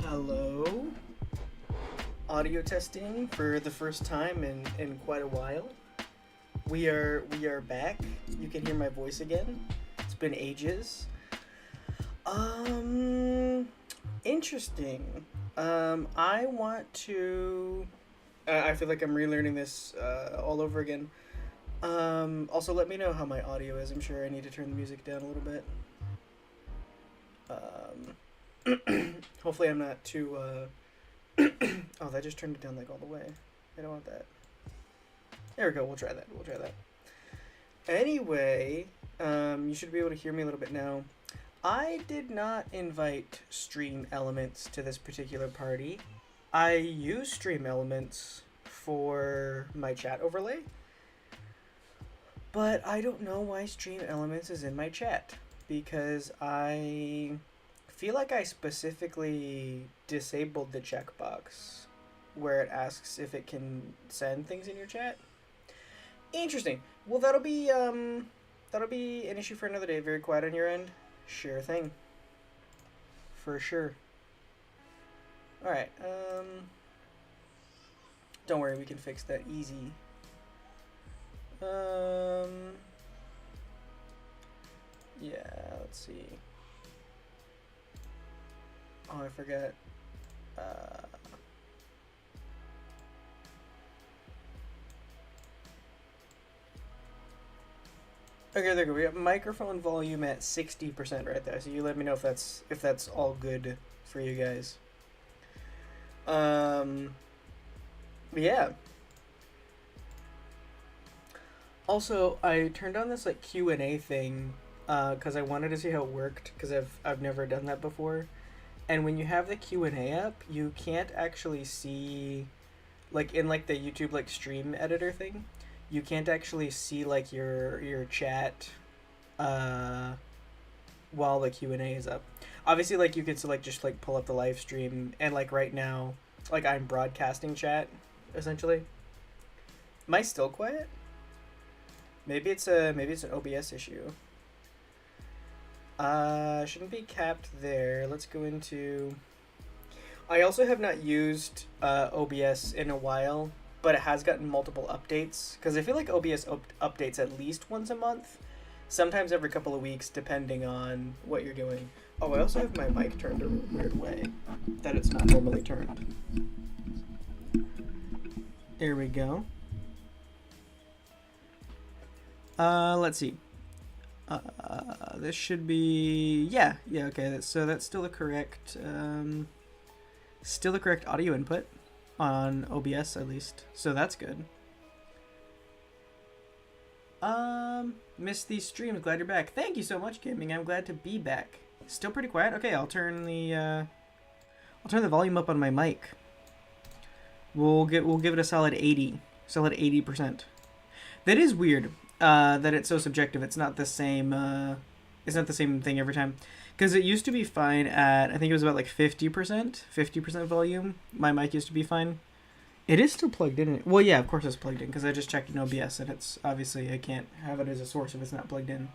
Hello. Audio testing for the first time in quite a while. We are back. You can hear my voice again. It's been ages. Interesting. I want to. I feel like I'm relearning this all over again. Also, let me know how my audio is. I'm sure I need to turn the music down a little bit. Hopefully, I'm not too. Oh, that just turned it down like all the way. I don't want that. There we go. We'll try that. Anyway, you should be able to hear me a little bit now. I did not invite Stream Elements to this particular party. I use Stream Elements for my chat overlay, but I don't know why Stream Elements is in my chat, because I feel like I specifically disabled the checkbox where it asks if it can send things in your chat. Interesting. Well, that'll be an issue for another day. Very quiet on your end. Sure thing. For sure. All right. Don't worry, we can fix that easy. Yeah, let's see. Oh, I forgot. Okay, there we go. We got microphone volume at 60% right there. So you let me know if that's all good for you guys. Yeah. Also, I turned on this like Q&A thing because I wanted to see how it worked, because I've never done that before. And when you have the Q&A up, you can't actually see, like in like the YouTube like stream editor thing, you can't actually see like your chat while the Q&A is up. Obviously, like you could select just like pull up the live stream, and like right now, like I'm broadcasting chat essentially. Am I still quiet? Maybe it's an OBS issue. Shouldn't be capped there. Let's go into... I also have not used OBS in a while, but it has gotten multiple updates, because I feel like OBS updates at least once a month, sometimes every couple of weeks, depending on what you're doing. Oh, I also have my mic turned a weird way that it's not normally turned. There we go. Let's see. This should be, yeah, okay. So that's still the correct audio input on OBS at least. So that's good. Missed these streams. Glad you're back. Thank you so much, gaming. I'm glad to be back. Still pretty quiet. Okay, I'll turn the volume up on my mic. We'll give it a solid 80. Solid 80%. That is weird. That it's so subjective. It's not the same. It's not the same thing every time. Because it used to be fine at, I think it was about like 50% volume. My mic used to be fine. It is still plugged in. Well, yeah, of course it's plugged in, because I just checked in OBS, and it's obviously I can't have it as a source if it's not plugged in.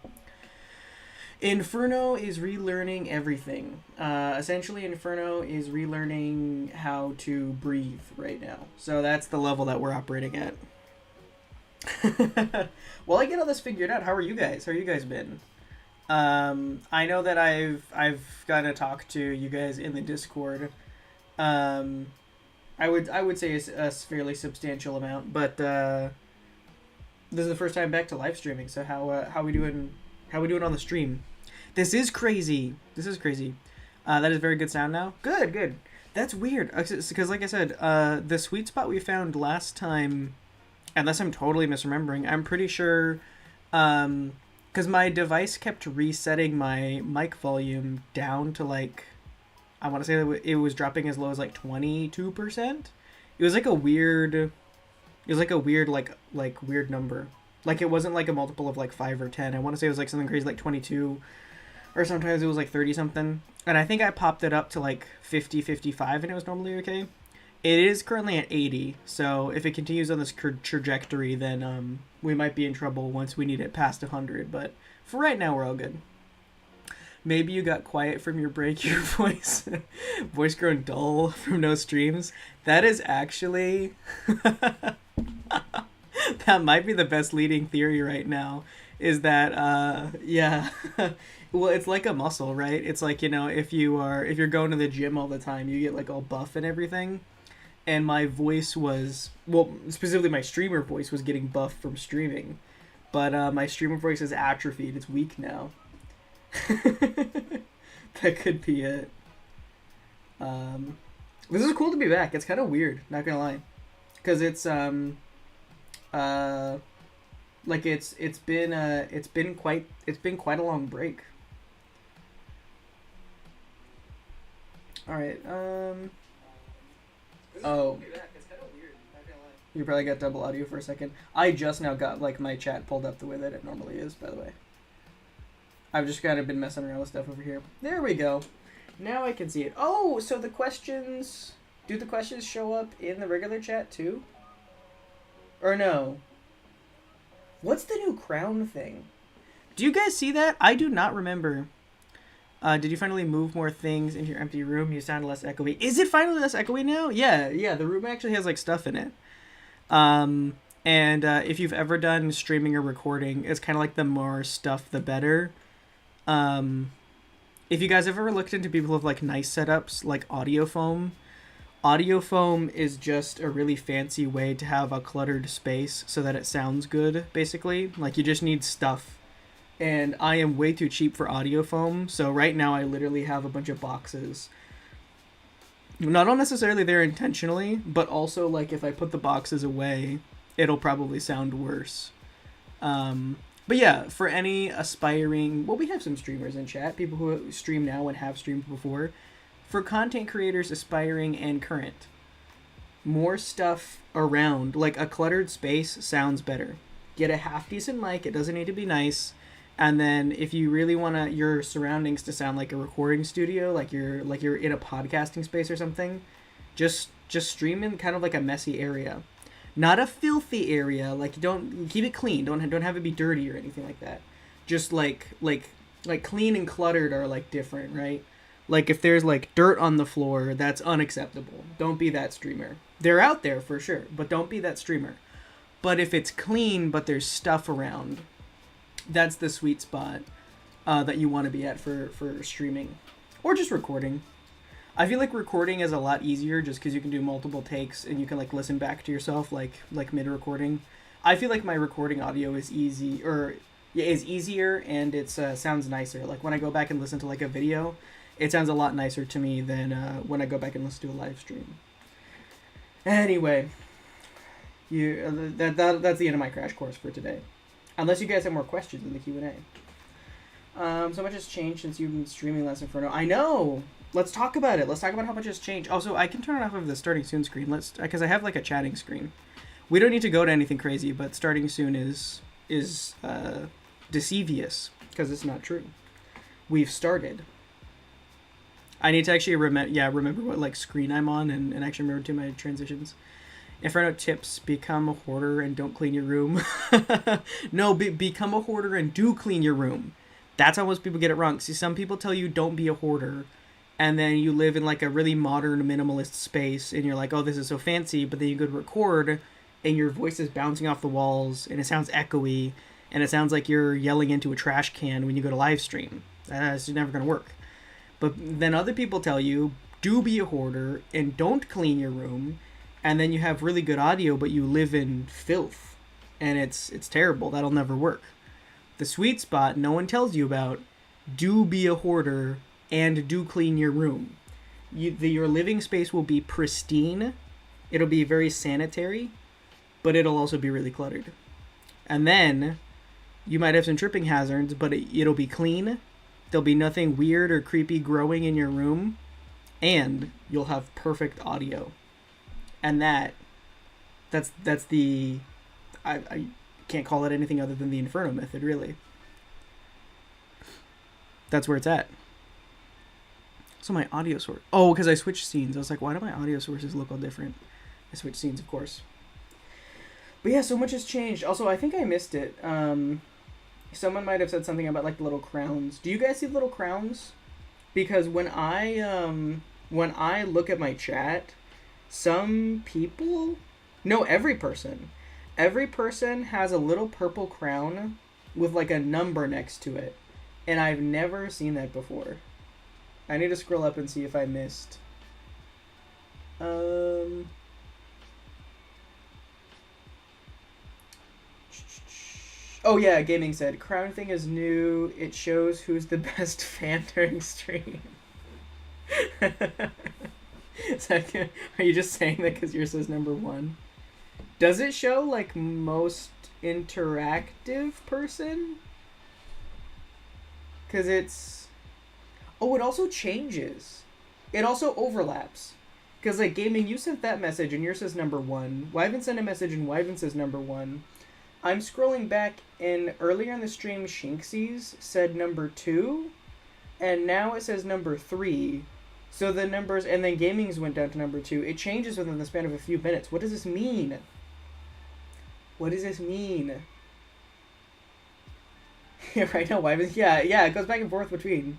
Inferno is relearning everything. Essentially, Inferno is relearning how to breathe right now. So that's the level that we're operating at. Well, I get all this figured out. How are you guys? How are you guys been? I know that I've gotten to talk to you guys in the Discord. I would say it's a fairly substantial amount, but this is the first time back to live streaming. So how we doing? How we doing on the stream? This is crazy. That is very good sound now. Good. That's weird, because like I said, the sweet spot we found last time, unless I'm totally misremembering, I'm pretty sure, because my device kept resetting my mic volume down to like, I want to say that it was dropping as low as like 22%. It was like a weird, like weird number. Like it wasn't like a multiple of like 5 or 10. I want to say it was like something crazy like 22, or sometimes it was like 30 something. And I think I popped it up to like 50, 55, and it was normally okay. It is currently at 80, so if it continues on this trajectory, then we might be in trouble once we need it past 100, but for right now, we're all good. Maybe you got quiet from your break, your voice grown dull from no streams. That is actually that might be the best leading theory right now. Is that yeah. Well, it's like a muscle, right? It's like, if you're going to the gym all the time, you get like all buff and everything. And my voice was, well, specifically my streamer voice was getting buff from streaming, but my streamer voice is atrophied. It's weak now. That could be it. This is cool to be back. It's kind of weird, not gonna lie, because it's like it's been quite a long break. All right. Oh. You probably got double audio for a second. I just now got like my chat pulled up the way that it normally is, by the way. I've just kind of been messing around with stuff over here. There we go. Now I can see it. Oh, so the questions... Do the questions show up in the regular chat too? Or no? What's the new crown thing? Do you guys see that? I do not remember. Did you finally move more things into your empty room? You sound less echoey. Is it finally less echoey now? Yeah, the room actually has like stuff in it. And if you've ever done streaming or recording, it's kind of like the more stuff, the better. If you guys have ever looked into people who have like nice setups, like audio foam is just a really fancy way to have a cluttered space so that it sounds good, basically. Like, you just need stuff. And I am way too cheap for audio foam, so right now I literally have a bunch of boxes. Not all necessarily there intentionally, but also, like, if I put the boxes away, it'll probably sound worse. But yeah, for any aspiring... Well, we have some streamers in chat, people who stream now and have streamed before. For content creators aspiring and current, more stuff around. Like, a cluttered space sounds better. Get a half-decent mic, it doesn't need to be nice. And then if you really want your surroundings to sound like a recording studio, like you're in a podcasting space or something, just stream in kind of like a messy area. Not a filthy area, like don't keep it clean, don't have it be dirty or anything like that. Just like clean and cluttered are like different, right? Like if there's like dirt on the floor, that's unacceptable. Don't be that streamer. They're out there for sure, but don't be that streamer. But if it's clean but there's stuff around, that's the sweet spot that you want to be at for streaming or just recording. I feel like recording is a lot easier just because you can do multiple takes and you can like listen back to yourself like mid recording. I feel like my recording audio is easier and it sounds nicer. Like when I go back and listen to like a video, it sounds a lot nicer to me than when I go back and listen to a live stream. Anyway, that's the end of my crash course for today. Unless you guys have more questions in the Q&A. So much has changed since you've been streaming less Inferno. I know! Let's talk about it. Let's talk about how much has changed. Also, I can turn it off of the starting soon screen. Because I have like a chatting screen. We don't need to go to anything crazy, but starting soon is deceivious. Because it's not true. We've started. I need to actually remember what like screen I'm on and actually remember to my transitions. Inferno tips: become a hoarder and don't clean your room. No, become a hoarder and do clean your room. That's how most people get it wrong. See, some people tell you don't be a hoarder, and then you live in like a really modern minimalist space, and you're like, oh, this is so fancy, but then you go to record, and your voice is bouncing off the walls, and it sounds echoey, and it sounds like you're yelling into a trash can when you go to live stream. That's never going to work. But then other people tell you, do be a hoarder, and don't clean your room, and then you have really good audio, but you live in filth, and it's terrible. That'll never work. The sweet spot no one tells you about: do be a hoarder and do clean your room. Your living space will be pristine. It'll be very sanitary, but it'll also be really cluttered. And then you might have some tripping hazards, but it'll be clean. There'll be nothing weird or creepy growing in your room, and you'll have perfect audio. And that's the, I can't call it anything other than the Inferno method, really. That's where it's at. So my audio source, because I switched scenes. I was like, why do my audio sources look all different? I switched scenes, of course. But yeah, so much has changed. Also, I think I missed it. Someone might have said something about like the little crowns. Do you guys see the little crowns? Because when I look at my chat, some people, no, every person has a little purple crown with like a number next to it, and I've never seen that before. I need to scroll up and see if I missed. Oh yeah, gaming said crown thing is new. It shows who's the best fan during stream. Are you just saying that because yours says number one? Does it show like most interactive person? Because it's... Oh, it also changes. It also overlaps. Because like gaming, you sent that message and yours says number one. Wyvern sent a message and Wyvern says number one. I'm scrolling back and earlier in the stream, Shinxies said number two. And now it says number three. So the numbers, and then gaming's went down to number two. It changes within the span of a few minutes. What does this mean? What does this mean? Yeah, right now, why was... Yeah, it goes back and forth between...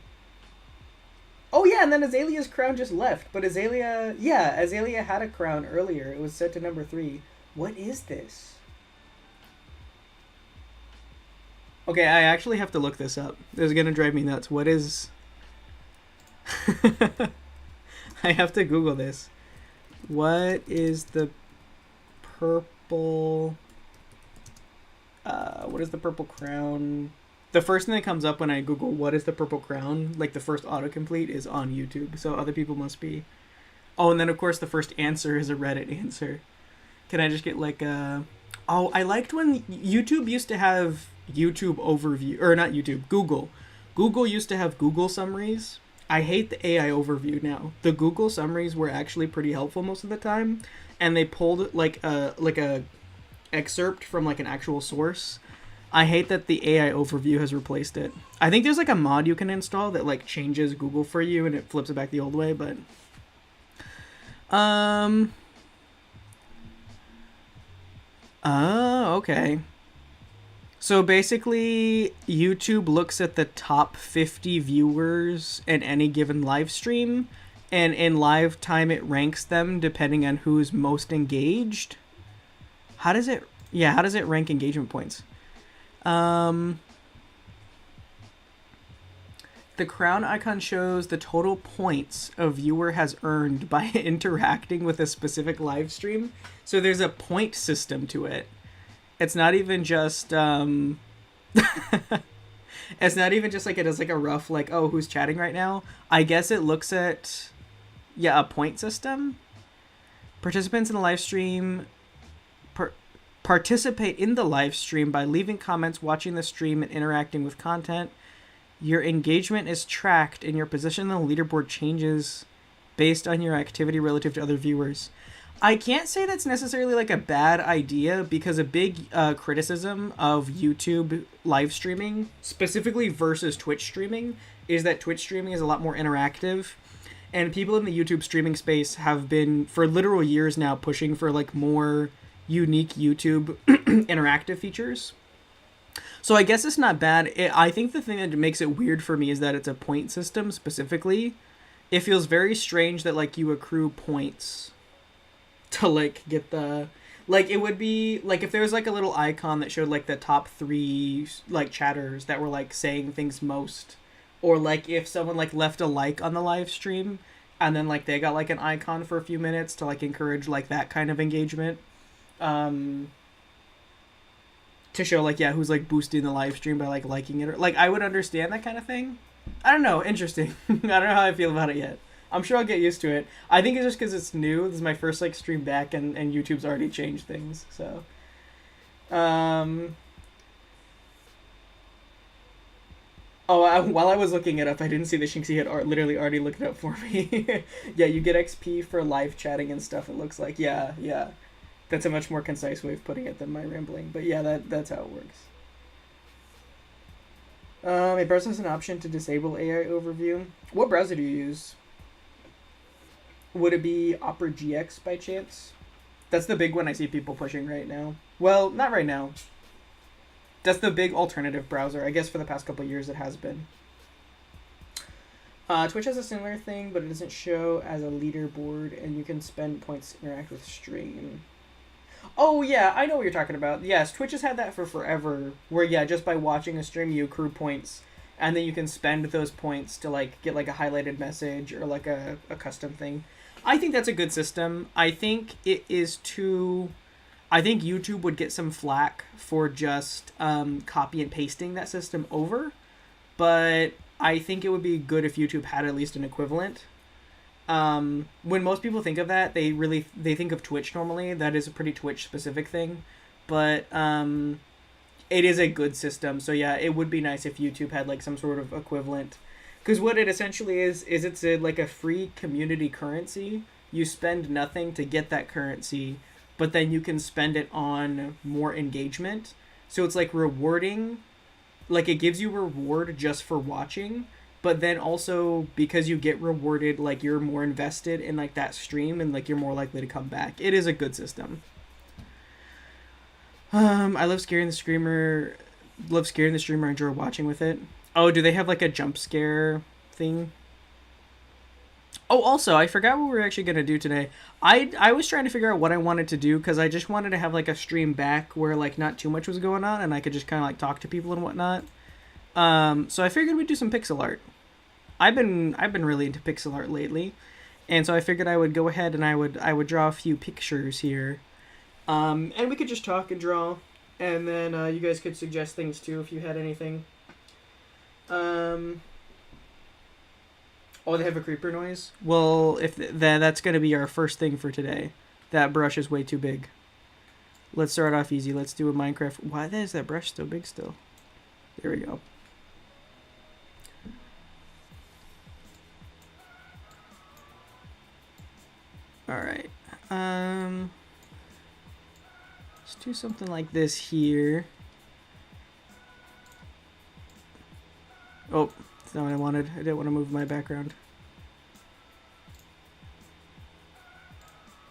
Oh, yeah, and then Azalea's crown just left. But Azalea... Yeah, Azalea had a crown earlier. It was set to number 3. What is this? Okay, I actually have to look this up. This is going to drive me nuts. What is... I have to Google this. What is the purple... what is the purple crown? The first thing that comes up when I Google what is the purple crown, like the first autocomplete, is on YouTube. So other people must be... Oh, and then of course the first answer is a Reddit answer. Can I just get like a... Oh, I liked when YouTube used to have YouTube overview, or not YouTube, Google. Google used to have Google summaries. I hate the AI overview now. The Google summaries were actually pretty helpful most of the time, and they pulled like a excerpt from like an actual source. I hate that the AI overview has replaced it. I think there's like a mod you can install that like changes Google for you and it flips it back the old way, but okay. So basically, YouTube looks at the top 50 viewers in any given live stream, and in live time it ranks them depending on who's most engaged. How does it rank engagement points? The crown icon shows the total points a viewer has earned by interacting with a specific live stream. So there's a point system to it. It's not even just it's not even just like it is like a rough like, oh, who's chatting right now. I guess it looks at a point system. Participants in the live stream participate in the live stream by leaving comments, watching the stream, and interacting with content. Your engagement is tracked and your position on the leaderboard changes based on your activity relative to other viewers. I can't say that's necessarily like a bad idea, because a big criticism of YouTube live streaming, specifically versus Twitch streaming, is that Twitch streaming is a lot more interactive. And people in the YouTube streaming space have been, for literal years now, pushing for like more unique YouTube interactive features. So I guess it's not bad. I think the thing that makes it weird for me is that it's a point system specifically. It feels very strange that like you accrue points to like get the... Like it would be like if there was like a little icon that showed like the top 3 like chatters that were like saying things most, or like if someone like left a like on the live stream and then like they got like an icon for a few minutes to like encourage like that kind of engagement. To show like who's like boosting the live stream by like liking it, or like I would understand that kind of thing. I don't know, interesting. I don't know how I feel about it yet. I'm sure I'll get used to it. I think it's just because it's new. This is my first like stream back, and YouTube's already changed things. So, while I was looking it up, I didn't see that Shinxie had literally already looked it up for me. Yeah, you get XP for live chatting and stuff. It looks like yeah. That's a much more concise way of putting it than my rambling. But yeah, that's how it works. It browser has an option to disable AI overview. What browser do you use? Would it be Opera GX by chance? That's the big one I see people pushing right now. Well, not right now. That's the big alternative browser. I guess for the past couple of years it has been. Twitch has a similar thing, but it doesn't show as a leaderboard, and you can spend points to interact with stream. Oh, yeah, I know what you're talking about. Yes, Twitch has had that for forever, where, yeah, just by watching a stream, you accrue points, and then you can spend those points to, like, get, like, a highlighted message or, like, a custom thing. I think that's a good system. I think it is too... I think YouTube would get some flack for just copy and pasting that system over, but I think it would be good if YouTube had at least an equivalent. When most people think of that, they think of Twitch normally. That is a pretty Twitch specific thing, but it is a good system. So yeah, it would be nice if YouTube had like some sort of equivalent, because what it essentially is it's like a free community currency. You spend nothing to get that currency, but then you can spend it on more engagement. So it's like rewarding, like it gives you reward just for watching, but then also because you get rewarded, like you're more invested in like that stream and like you're more likely to come back. It is a good system. I love scaring the streamer. Enjoy watching with it. Oh, do they have like a jump scare thing? Oh, also, I forgot what we were actually going to do today. I was trying to figure out what I wanted to do, because I just wanted to have, like, a stream back where, like, not too much was going on, and I could just kind of, like, talk to people and whatnot. So I figured we'd do some pixel art. I've been really into pixel art lately, and so I figured I would go ahead and I would draw a few pictures here. And we could just talk and draw, and then you guys could suggest things, too, if you had anything. Oh, they have a creeper noise? Well, if that's going to be our first thing for today. That brush is way too big. Let's start off easy. Let's do a Minecraft. Why is that brush so big still? There we go. Alright. Let's do something like this here. Oh. That's not what I wanted. I didn't want to move my background.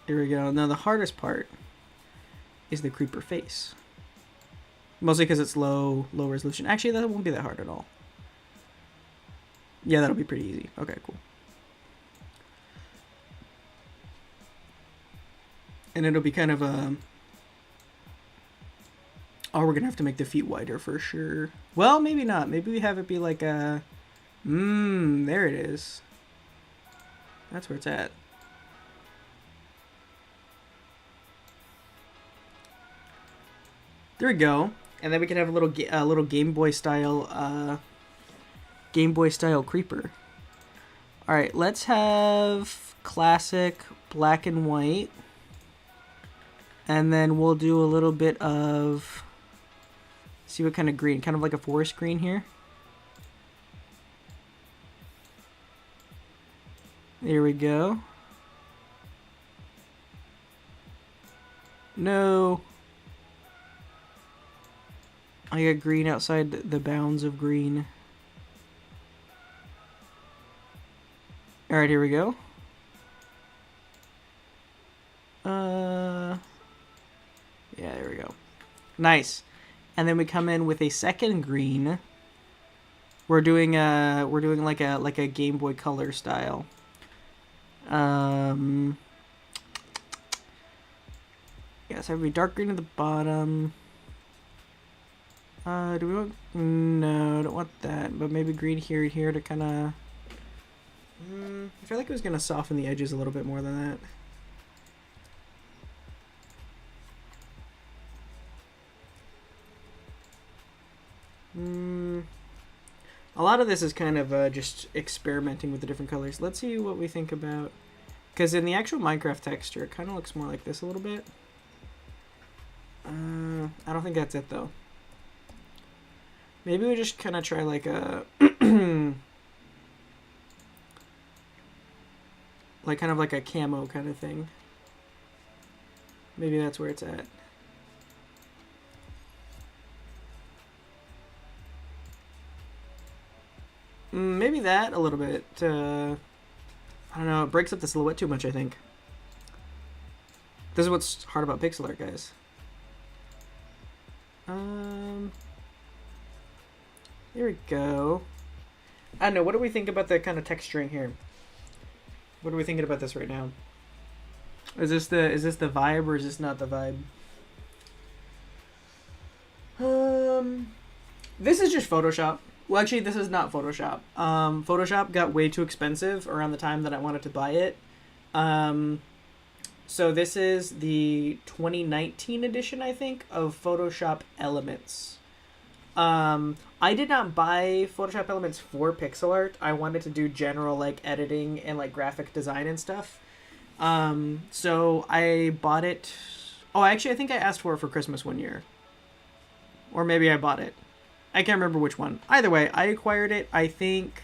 Here we go. Now the hardest part is the creeper face. Mostly because it's low resolution. Actually, that won't be that hard at all. Yeah, that'll be pretty easy. Okay, cool. And it'll be kind of a... Oh, we're going to have to make the feet wider for sure. Well, maybe not. Maybe we have it be like a... there it is. That's where it's at. There we go. And then we can have a little Game Boy style creeper. All right, let's have classic black and white. And then we'll do a little bit of, see what kind of green, kind of like a forest green here. There we go. No. I got green outside the bounds of green. Alright, here we go. Yeah, there we go. Nice. And then we come in with a second green. We're doing like a Game Boy Color style. Yes, have we dark green at the bottom. Do we want... No, don't want that. But maybe green here and here to kind of... I feel like it was going to soften the edges a little bit more than that. A lot of this is kind of just experimenting with the different colors. Let's see what we think about... Because in the actual Minecraft texture, it kind of looks more like this a little bit. I don't think that's it, though. Maybe we just kind of try like a... like kind of like a camo kind of thing. Maybe that's where it's at. Maybe that a little bit. I don't know, it breaks up the silhouette too much, I think. This is what's hard about pixel art, guys. There we go. I don't know. What do we think about the kind of texturing here? What are we thinking about this right now? Is this the vibe or is this not the vibe? This is just Photoshop. Well, actually, this is not Photoshop. Photoshop got way too expensive around the time that I wanted to buy it. So this is the 2019 edition, I think, of Photoshop Elements. I did not buy Photoshop Elements for pixel art. I wanted to do general like editing and like graphic design and stuff. So I bought it. Oh, actually, I think I asked for it for Christmas one year. Or maybe I bought it. I can't remember which one. Either way, I acquired it, I think,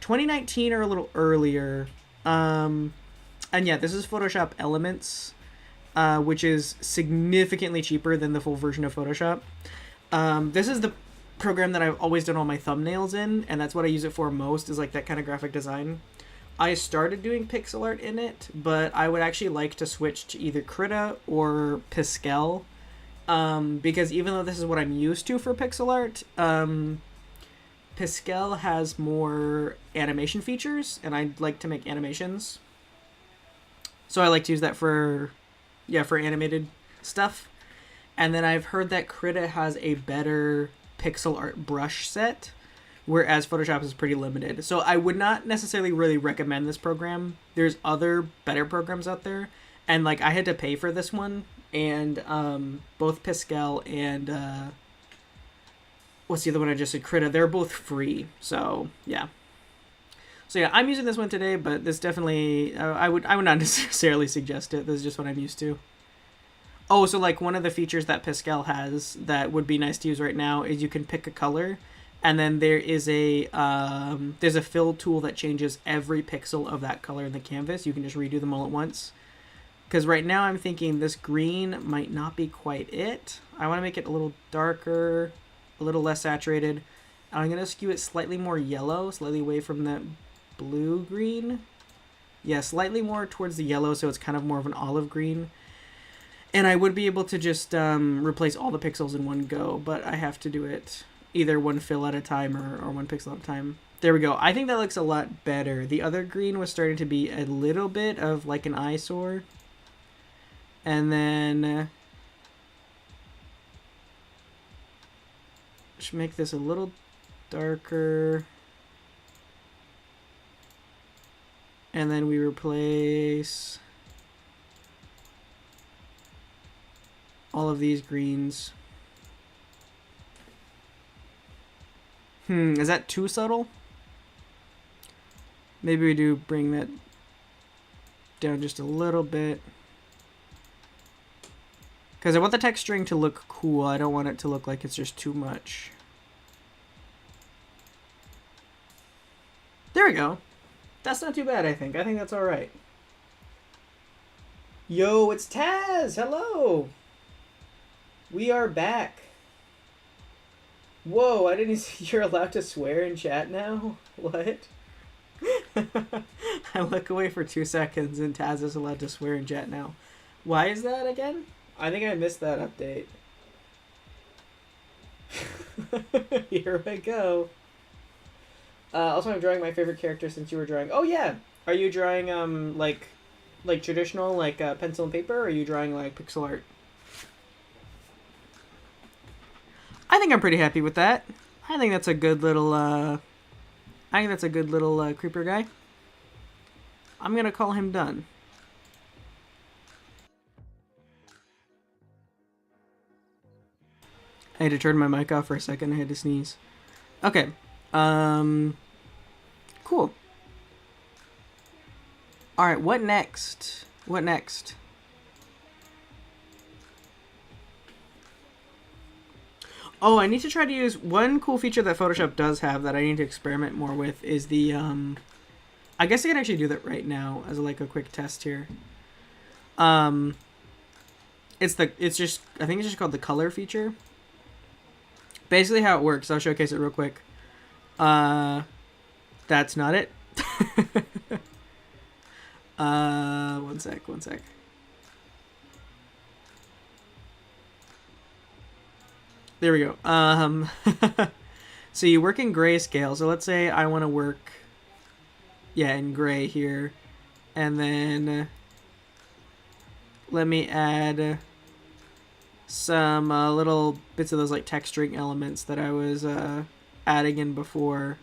2019 or a little earlier. And yeah, this is Photoshop Elements, which is significantly cheaper than the full version of Photoshop. This is the program that I've always done all my thumbnails in, and that's what I use it for most, is like that kind of graphic design. I started doing pixel art in it, but I would actually like to switch to either Krita or Pascal. Because even though this is what I'm used to for pixel art, Pascal has more animation features, and I like to make animations. So I like to use that for animated stuff. And then I've heard that Krita has a better pixel art brush set, whereas Photoshop is pretty limited. So I would not necessarily really recommend this program. There's other better programs out there, and like I had to pay for this one. And both Pascal and what's the other one I just said? Krita. They're both free. So yeah. So yeah, I'm using this one today, but this definitely I would not necessarily suggest it. This is just what I'm used to. Oh, so like one of the features that Pascal has that would be nice to use right now is you can pick a color, and then there is there's a fill tool that changes every pixel of that color in the canvas. You can just redo them all at once. Because right now I'm thinking this green might not be quite it. I want to make it a little darker, a little less saturated. I'm going to skew it slightly more yellow, slightly away from that blue-green. Yeah, slightly more towards the yellow, so it's kind of more of an olive green. And I would be able to just replace all the pixels in one go, but I have to do it either one fill at a time or one pixel at a time. There we go. I think that looks a lot better. The other green was starting to be a little bit of like an eyesore. And then just make this a little darker. And then we replace all of these greens. Is that too subtle? Maybe we do bring that down just a little bit. Because I want the texturing to look cool. I don't want it to look like it's just too much. There we go. That's not too bad, I think. I think that's alright. Yo, it's Taz! Hello! We are back. Whoa, I didn't see you're allowed to swear in chat now? What? I look away for 2 seconds and Taz is allowed to swear in chat now. Why is that again? I think I missed that update. Here we go. Also, I'm drawing my favorite character since you were drawing. Oh yeah, are you drawing like traditional like pencil and paper, or are you drawing like pixel art? I think I'm pretty happy with that. I think that's a good little. Creeper guy. I'm gonna call him done. I had to turn my mic off for a second. I had to sneeze. Okay. Cool. All right. What next? What next? Oh, I need to try to use one cool feature that Photoshop does have that I need to experiment more with is the I guess I can actually do that right now as like a quick test here. It's just I think it's just called the color feature. Basically how it works, I'll showcase it real quick. That's not it. One sec. There we go. So you work in grayscale. So let's say I want to work, yeah, in gray here. And then let me add some little bits of those like texturing elements that I was adding in before.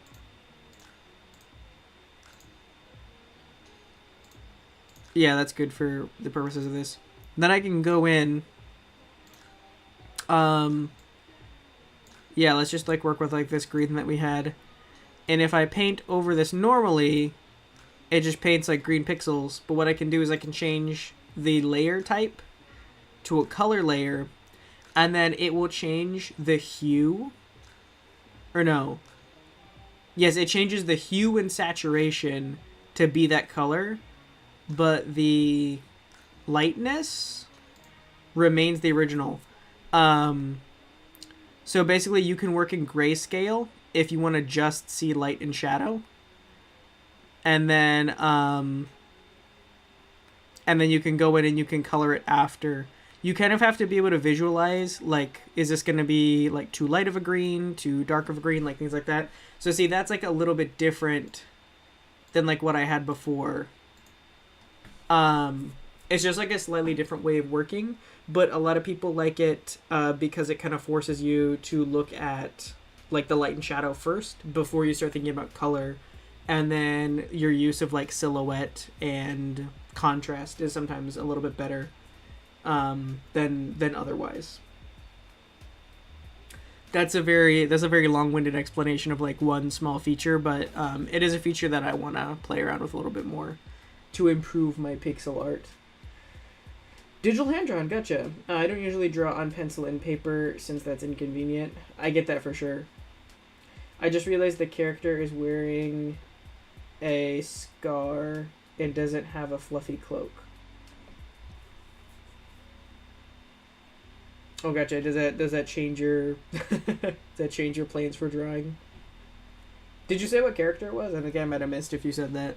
Yeah, that's good for the purposes of this. Then I can go in. Yeah, let's just like work with like this green that we had. And if I paint over this normally, it just paints like green pixels. But what I can do is I can change the layer type to a color layer, and then it will change the hue. Or no. Yes, it changes the hue and saturation to be that color, but the lightness remains the original. So basically you can work in grayscale if you want to just see light and shadow. And then you can go in and you can color it after. You kind of have to be able to visualize, like, is this going to be like too light of a green, too dark of a green, like things like that. So see, that's like a little bit different than like what I had before. It's just like a slightly different way of working, but a lot of people like it because it kind of forces you to look at like the light and shadow first before you start thinking about color, and then your use of like silhouette and contrast is sometimes a little bit better than otherwise. That's a very long-winded explanation of like one small feature, but it is a feature that I want to play around with a little bit more to improve my pixel art. Digital hand-drawn, gotcha. I don't usually draw on pencil and paper since that's inconvenient. I get that for sure. I just realized the character is wearing a scar and doesn't have a fluffy cloak. Oh, gotcha. Does that change your does that change your plans for drawing? Did you say what character it was? I think I might have missed if you said that.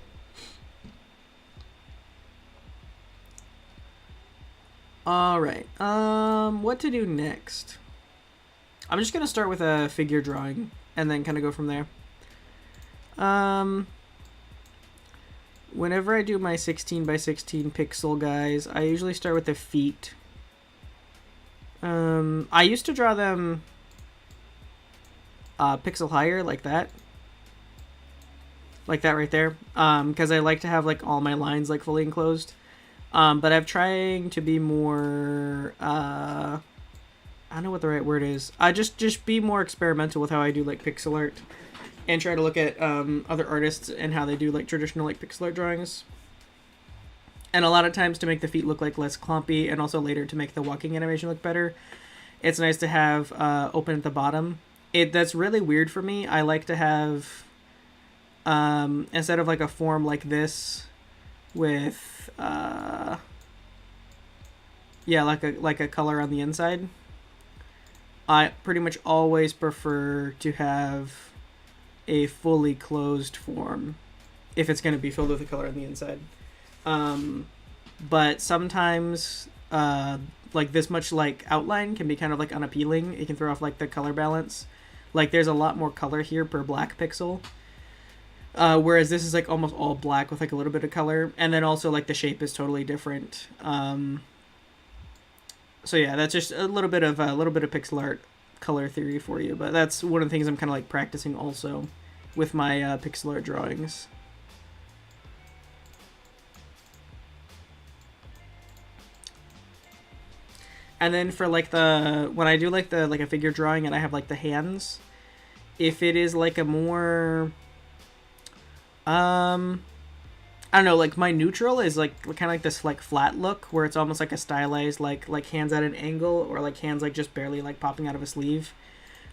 All right. What to do next? I'm just gonna start with a figure drawing and then kind of go from there. Whenever I do my 16 by 16 pixel guys, I usually start with the feet. I used to draw them pixel higher, like that. Like that right there. Because I like to have like all my lines like fully enclosed. But I'm trying to be more, I don't know what the right word is. Just be more experimental with how I do like pixel art, and try to look at other artists and how they do like traditional like pixel art drawings. And a lot of times to make the feet look like less clumpy, and also later to make the walking animation look better, it's nice to have open at the bottom. That's really weird for me. I like to have, instead of like a form like this with like a color on the inside, I pretty much always prefer to have a fully closed form if it's going to be filled with a color on the inside. But sometimes like this much like outline can be kind of like unappealing. It can throw off like the color balance. Like there's a lot more color here per black pixel. Whereas this is like almost all black with like a little bit of color, and then also like the shape is totally different. So yeah, that's just a little bit of pixel art color theory for you. But that's one of the things I'm kind of like practicing also with my pixel art drawings. And then for like when I do like a figure drawing and I have like the hands, if it is like a more I don't know, like my neutral is like kind of like this like flat look where it's almost like a stylized like hands at an angle, or like hands like just barely like popping out of a sleeve.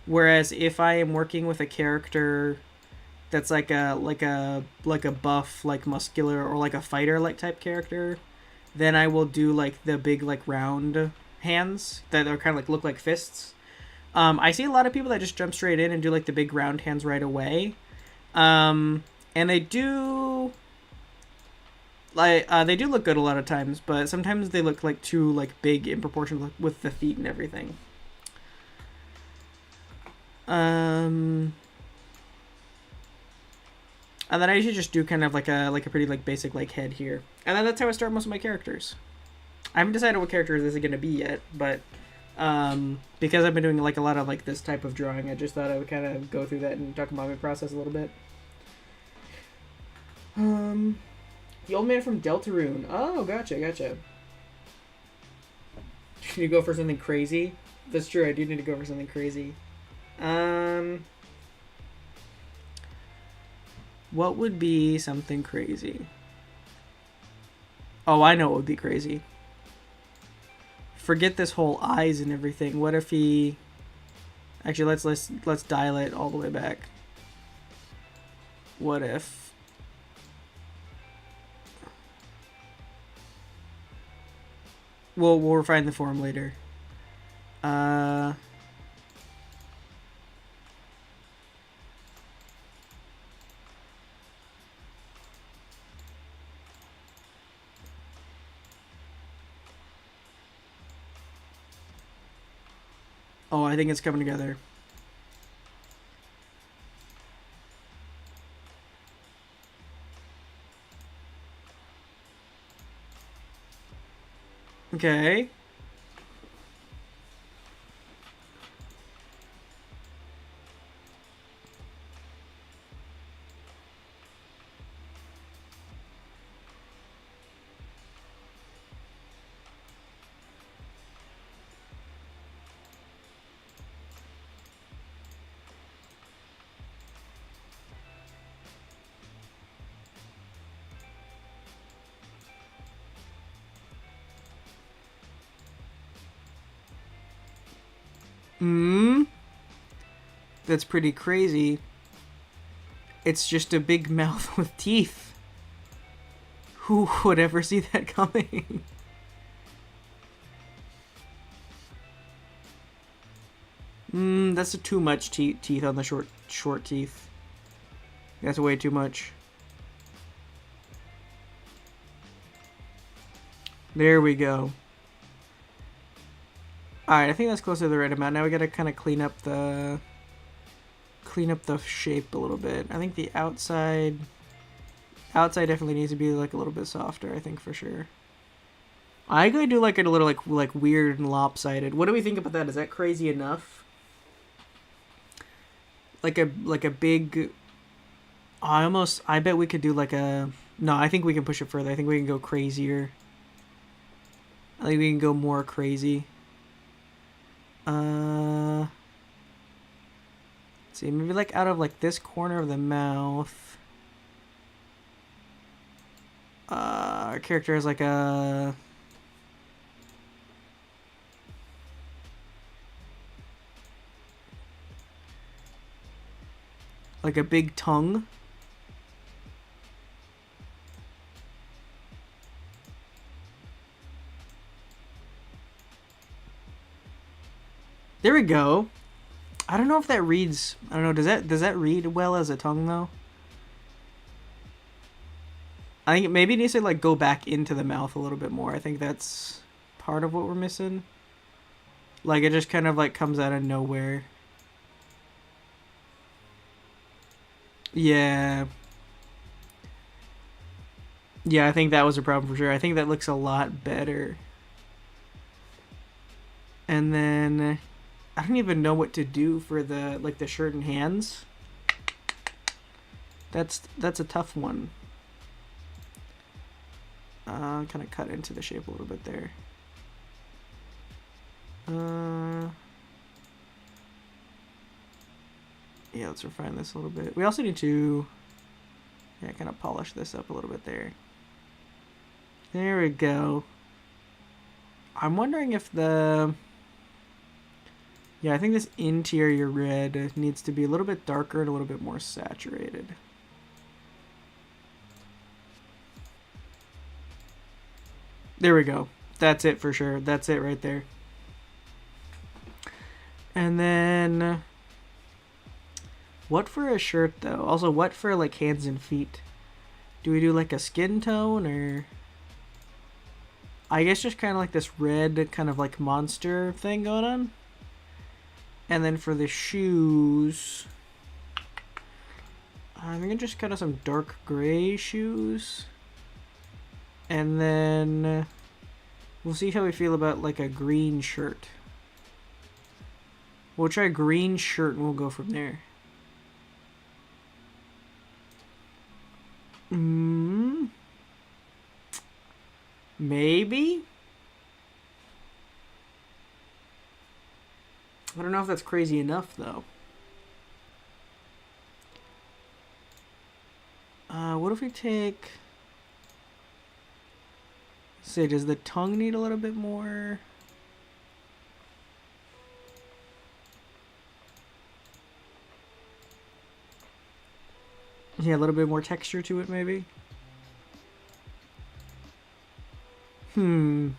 Whereas if I am working with a character that's like a buff, like muscular, or like a fighter like type character, then I will do like the big like round hands that are kind of like look like fists. I see a lot of people that just jump straight in and do like the big round hands right away. And they do look good a lot of times, but sometimes they look like too like big in proportion with the feet and everything. And then I usually just do kind of like a pretty like basic like head here. And then that's how I start most of my characters. I haven't decided what character this is going to be yet, but because I've been doing like a lot of like this type of drawing, I just thought I would kind of go through that and talk about my process a little bit. The old man from Deltarune. Oh, gotcha. You go for something crazy? That's true, I do need to go for something crazy. What would be something crazy? Oh, I know what would be crazy. Forget this whole eyes and everything. What if he... Actually, let's dial it all the way back. What if... We'll refine the form later. Oh, I think it's coming together. Okay. That's pretty crazy. It's just a big mouth with teeth. Who would ever see that coming? That's too much teeth on the short teeth. That's way too much. There we go. Alright, I think that's close to the right amount. Now we gotta kind of clean up the shape a little bit. I think the outside definitely needs to be like a little bit softer, I think, for sure. I could do like it a little like weird and lopsided. What do we think about that? Is that crazy enough? Like a big... I bet we could do like a... No, I think we can push it further. I think we can go crazier. I think we can go more crazy. Let's see, maybe like out of like this corner of the mouth. Our character has like a... like a big tongue. There we go. I don't know if that reads... I don't know, does that read well as a tongue, though? I think maybe it needs to, like, go back into the mouth a little bit more. I think that's part of what we're missing. Like, it just kind of, like, comes out of nowhere. Yeah. Yeah, I think that was a problem for sure. I think that looks a lot better. And then... I don't even know what to do for the like the shirt and hands. That's a tough one. Kind of cut into the shape a little bit there. Yeah, let's refine this a little bit. We also need to kind of polish this up a little bit there. There we go. I'm wondering if the... Yeah, I think this interior red needs to be a little bit darker and a little bit more saturated. There we go. That's it for sure. That's it right there. And then... what for a shirt, though? Also, what for, like, hands and feet? Do we do, like, a skin tone, or... I guess just kind of like this red kind of, like, monster thing going on? And then for the shoes, I'm gonna just cut out some dark gray shoes. And then we'll see how we feel about like a green shirt. We'll try a green shirt and we'll go from there. Maybe? I don't know if that's crazy enough though. What if we take... Say, does the tongue need a little bit more? Yeah, a little bit more texture to it, maybe. I'm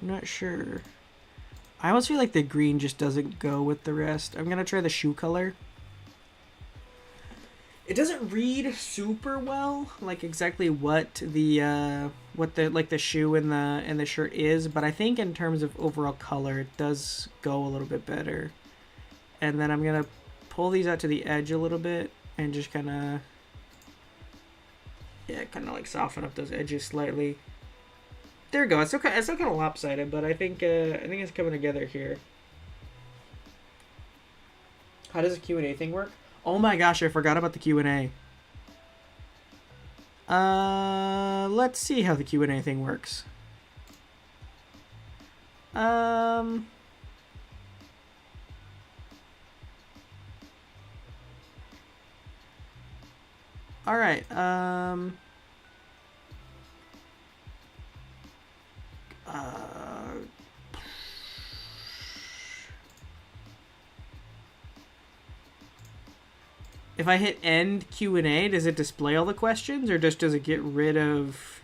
not sure. I almost feel like the green just doesn't go with the rest. I'm gonna try the shoe color. It doesn't read super well, like exactly what the shoe and the shirt is, but I think in terms of overall color, it does go a little bit better. And then I'm gonna pull these out to the edge a little bit and just kind of, yeah, kind of like soften up those edges slightly. There we go. It's still kind of lopsided, but I think it's coming together here. How does the Q&A thing work? Oh my gosh, I forgot about the Q&A. Let's see how the Q&A thing works. All right. If I hit end Q&A, does it display all the questions, or just does it get rid of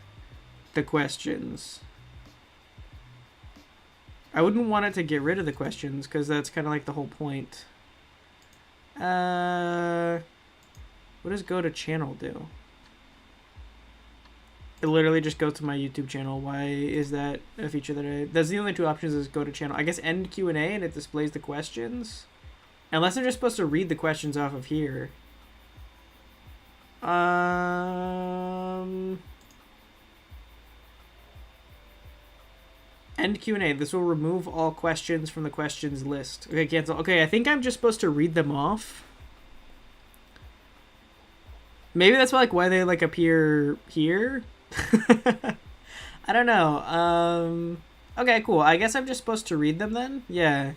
the questions? I wouldn't want it to get rid of the questions, because that's kind of like the whole point. What does go to channel do? It literally just goes to my YouTube channel. Why is that a feature that that's the only two options is go to channel. I guess end Q&A and it displays the questions. Unless they're just supposed to read the questions off of here. End Q&A. This will remove all questions from the questions list. Okay, cancel. Okay, I think I'm just supposed to read them off. Maybe that's like why they like appear here. I don't know. Okay, cool. I guess I'm just supposed to read them then. Yeah.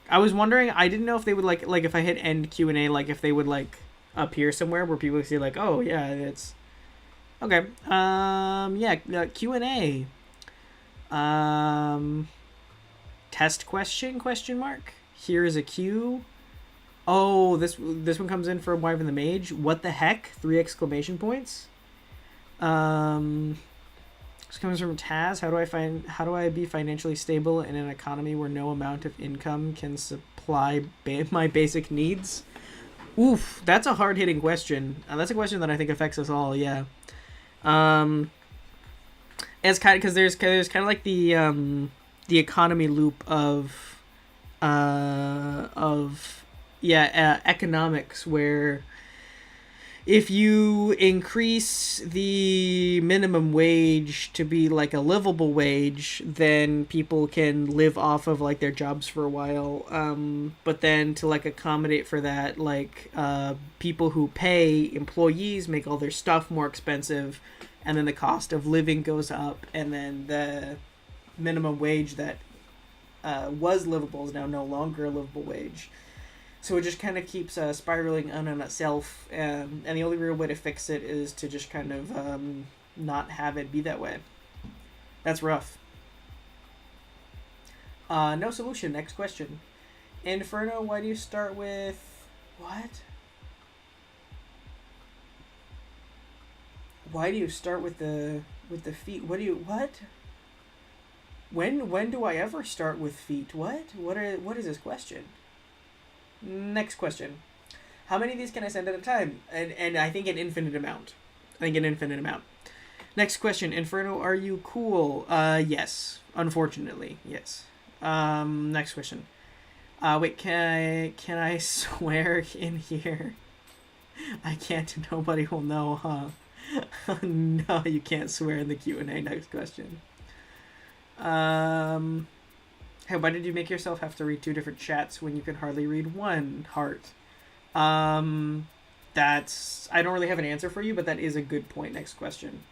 I was wondering. I didn't know if they would like if I hit end Q&A, like if they would like appear somewhere where people see like, oh yeah, it's okay. Yeah, Q&A. Test question mark. Here is a Q. Oh, this one comes in from Wyvern the Mage. What the heck? 3 exclamation points. This comes from Taz. How do I be financially stable in an economy where no amount of income can supply my basic needs? Oof, that's a hard-hitting question. That's a question that I think affects us all. Yeah. It's kind of because there's kind of like the economy loop of economics, where if you increase the minimum wage to be like a livable wage, then people can live off of like their jobs for a while. But then to like accommodate for that, like people who pay employees make all their stuff more expensive, and then the cost of living goes up, and then the minimum wage that was livable is now no longer a livable wage. So it just kind of keeps spiraling on itself, and the only real way to fix it is to just kind of not have it be that way. That's rough. No solution. Next question. Inferno, why do you start with... What? Why do you start with the feet? What? When do I ever start with feet? What is this question? Next question. How many of these can I send at a time? And I think an infinite amount. Next question. Inferno, are you cool? Yes. Unfortunately, yes. Next question. Wait, can I swear in here? I can't. Nobody will know, huh? No, you can't swear in the Q&A. Next question. Hey, why did you make yourself have to read two different chats when you can hardly read one? Heart. Um, that's I don't really have an answer for you, but that is a good point. Next question.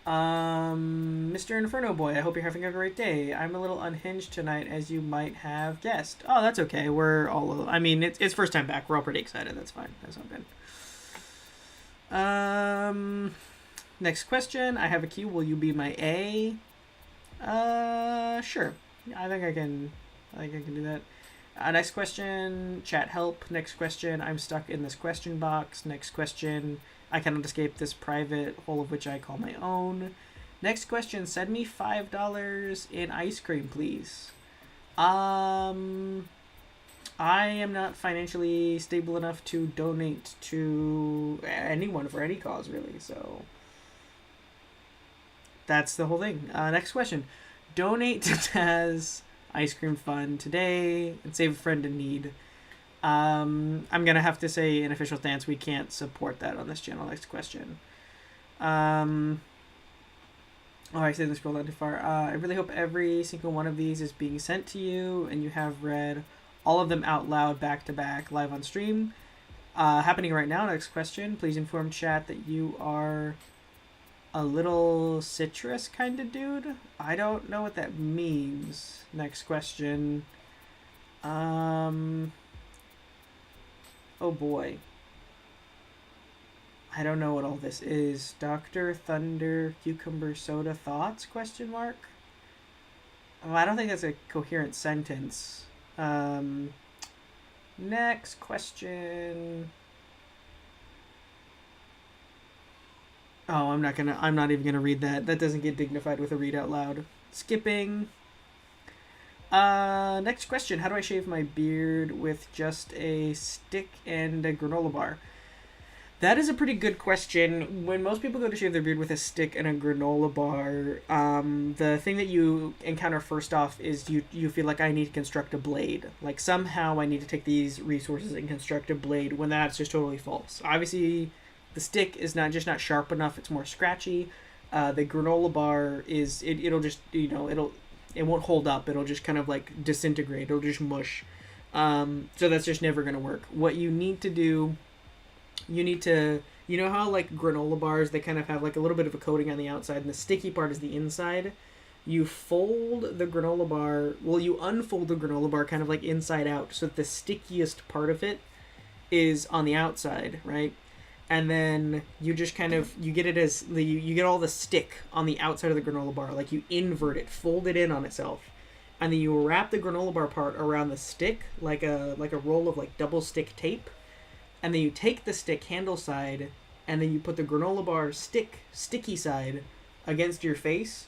Mr. Inferno Boy, I hope you're having a great day. I'm a little unhinged tonight, as you might have guessed. Oh, that's okay. We're all. I mean, it's first time back. We're all pretty excited. That's fine. That's all good. Next question. I have a Q. Will you be my A? Sure. I think I can do that. Next question. Chat help. Next question. I'm stuck in this question box. Next question. I cannot escape this private hole of which I call my own. Next question. Send me $5 in ice cream, please. I am not financially stable enough to donate to anyone for any cause, really. So that's the whole thing. Next question. Donate to Taz Ice Cream Fund today and save a friend in need. I'm gonna have to say in official stance we can't support that on this channel. Next question. Oh, I didn't scroll down too far. I really hope every single one of these is being sent to you and you have read all of them out loud back to back live on stream. Happening right now. Next question. Please inform chat that you are a little citrus kind of dude. I don't know what that means. Next question. Oh boy. I don't know what all this is. Dr. Thunder Cucumber Soda Thoughts? Question mark. Oh, I don't think that's a coherent sentence. Next question. Oh, I'm not even gonna read that. That doesn't get dignified with a read out loud. Skipping. Next question. How do I shave my beard with just a stick and a granola bar? That is a pretty good question. When most people go to shave their beard with a stick and a granola bar, the thing that you encounter first off is you feel like I need to construct a blade. Like somehow I need to take these resources and construct a blade when that's just totally false. Obviously, the stick is not sharp enough, it's more scratchy. The granola bar it'll just, it won't hold up. It'll just kind of like disintegrate. It'll just mush. So that's just never going to work. What you need to do, you know how like granola bars, they kind of have like a little bit of a coating on the outside and the sticky part is the inside? You fold the granola bar, you unfold the granola bar kind of like inside out so that the stickiest part of it is on the outside, right? And then you just kind of, you get all the stick on the outside of the granola bar. Like you invert it, fold it in on itself. And then you wrap the granola bar part around the stick like a roll of like double stick tape. And then you take the stick handle side and then you put the granola bar sticky side against your face.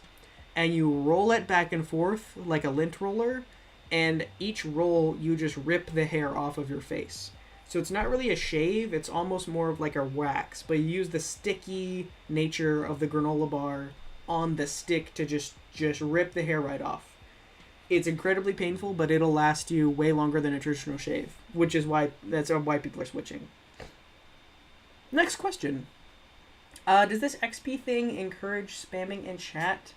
And you roll it back and forth like a lint roller. And each roll, you just rip the hair off of your face. So it's not really a shave, it's almost more of like a wax, but you use the sticky nature of the granola bar on the stick to just rip the hair right off. It's incredibly painful, but it'll last you way longer than a traditional shave, which is why people are switching. Next question. Does this XP thing encourage spamming in chat?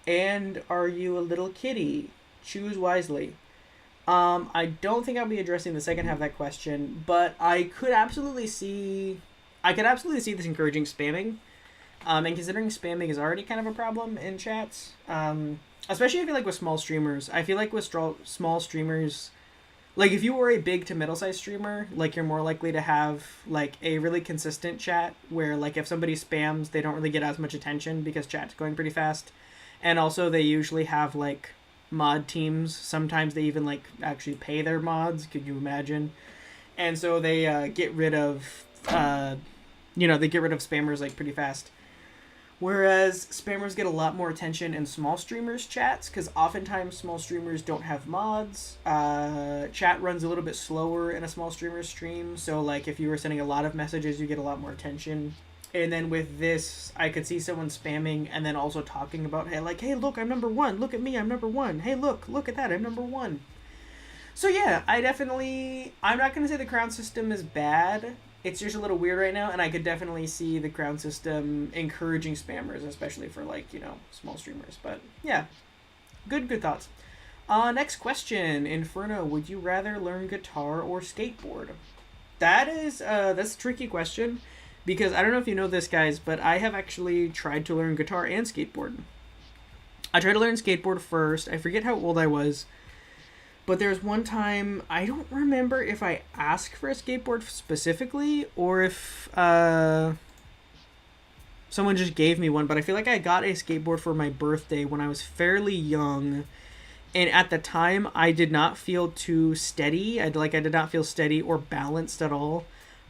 And are you a little kitty? Choose wisely. I don't think I'll be addressing the second half of that question, but I could absolutely see this encouraging spamming. And considering spamming is already kind of a problem in chats, especially I feel like with small streamers. I feel like with small streamers, like if you were a big to middle-sized streamer, like you're more likely to have like a really consistent chat where like if somebody spams, they don't really get as much attention because chat's going pretty fast. And also they usually have like mod teams. Sometimes they even like actually pay their mods. Could you imagine? And so they get rid of spammers like pretty fast. Whereas spammers get a lot more attention in small streamers chats because oftentimes small streamers don't have mods. Chat runs a little bit slower in a small streamer stream. So like if you were sending a lot of messages, you get a lot more attention. And then with this, I could see someone spamming and then also talking about, hey, like, hey, look, I'm number one. Look at me, I'm number one. Hey, look at that, I'm number one. So yeah, I'm not gonna say the crown system is bad. It's just a little weird right now, and I could definitely see the crown system encouraging spammers, especially for like small streamers. But yeah, good thoughts. Next question, Inferno. Would you rather learn guitar or skateboard? That's a tricky question because I don't know if you know this, guys, but I have actually tried to learn guitar and skateboard. I tried to learn skateboard first. I forget how old I was, but there was one time, I don't remember if I asked for a skateboard specifically or if someone just gave me one, but I feel like I got a skateboard for my birthday when I was fairly young. And at the time, I did not feel too steady. I did not feel steady or balanced at all.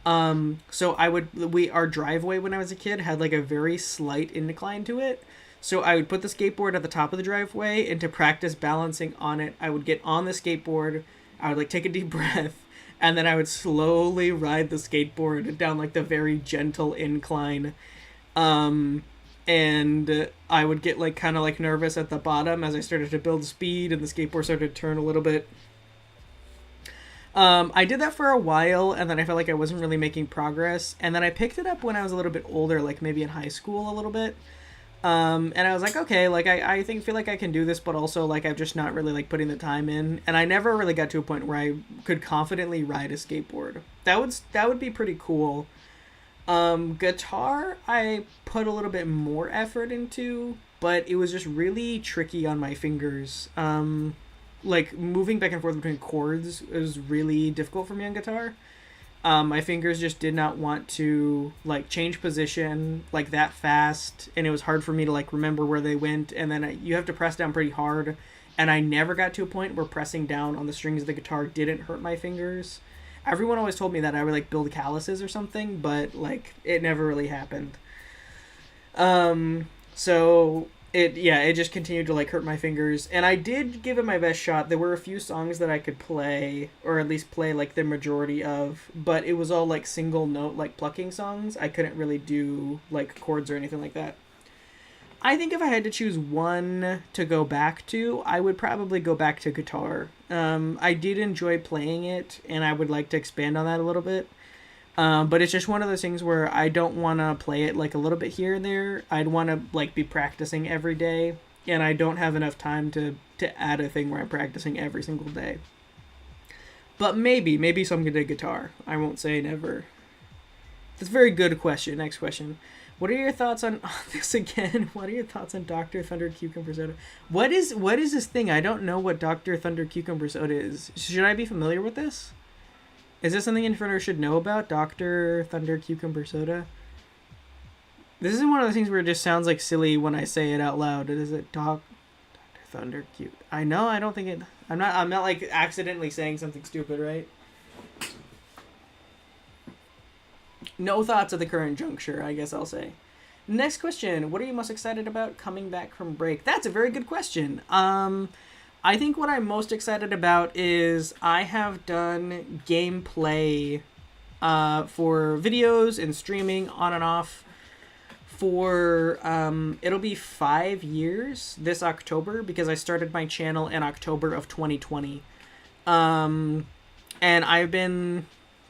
So our driveway when I was a kid had like a very slight incline to it. So I would put the skateboard at the top of the driveway, and to practice balancing on it, I would get on the skateboard, I would like take a deep breath, and then I would slowly ride the skateboard down like the very gentle incline. And I would get like kind of like nervous at the bottom as I started to build speed and the skateboard started to turn a little bit. I did that for a while, and then I felt like I wasn't really making progress, and then I picked it up when I was a little bit older, like maybe in high school a little bit. And I was like, okay, like I feel like I can do this, but also like I'm just not really like putting the time in, and I never really got to a point where I could confidently ride a skateboard. That would be pretty cool. Guitar, I put a little bit more effort into, but it was just really tricky on my fingers. Like moving back and forth between chords was really difficult for me on guitar. My fingers just did not want to like change position like that fast, and it was hard for me to like remember where they went. And then you have to press down pretty hard, and I never got to a point where pressing down on the strings of the guitar didn't hurt my fingers. Everyone always told me that I would like build calluses or something, but like it never really happened. So it just continued to like hurt my fingers, and I did give it my best shot. There were a few songs that I could play, or at least play like the majority of, but it was all like single note like plucking songs. I couldn't really do like chords or anything like that. I think if I had to choose one to go back to, I would probably go back to guitar. I did enjoy playing it, and I would like to expand on that a little bit. But it's just one of those things where I don't want to play it like a little bit here and there. I'd want to like be practicing every day, and I don't have enough time to add a thing where I'm practicing every single day. But maybe someday guitar. I won't say never. That's a very good question. Next question. What are your thoughts on this again? What are your thoughts on Dr. Thunder Cucumber Soda? What is this thing? I don't know what Dr. Thunder Cucumber Soda is. Should I be familiar with this? Is this something Inferno should know about? Dr. Thunder Cucumber Soda? This is one of those things where it just sounds like silly when I say it out loud. Is it Dr. Thunder Cucumber? I know, I don't think it... I'm not like accidentally saying something stupid, right? No thoughts at the current juncture, I guess I'll say. Next question. What are you most excited about coming back from break? That's a very good question. I think what I'm most excited about is I have done gameplay for videos and streaming on and off for it'll be 5 years this October, because I started my channel in October of 2020. And I've been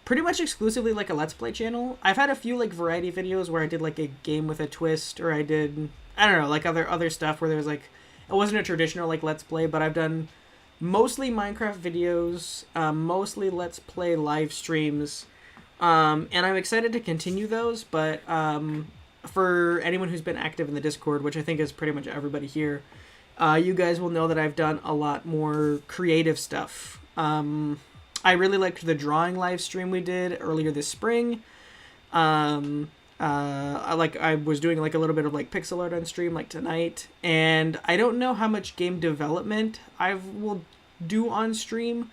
pretty much exclusively like a Let's Play channel. I've had a few like variety videos where I did like a game with a twist, or I did, I don't know, like other stuff where there was like, it wasn't a traditional like Let's Play, but I've done mostly Minecraft videos, mostly Let's Play live streams, and I'm excited to continue those. But for anyone who's been active in the Discord, which I think is pretty much everybody here, you guys will know that I've done a lot more creative stuff. I really liked the drawing live stream we did earlier this spring. I was doing like a little bit of like pixel art on stream like tonight, and I don't know how much game development I will do on stream,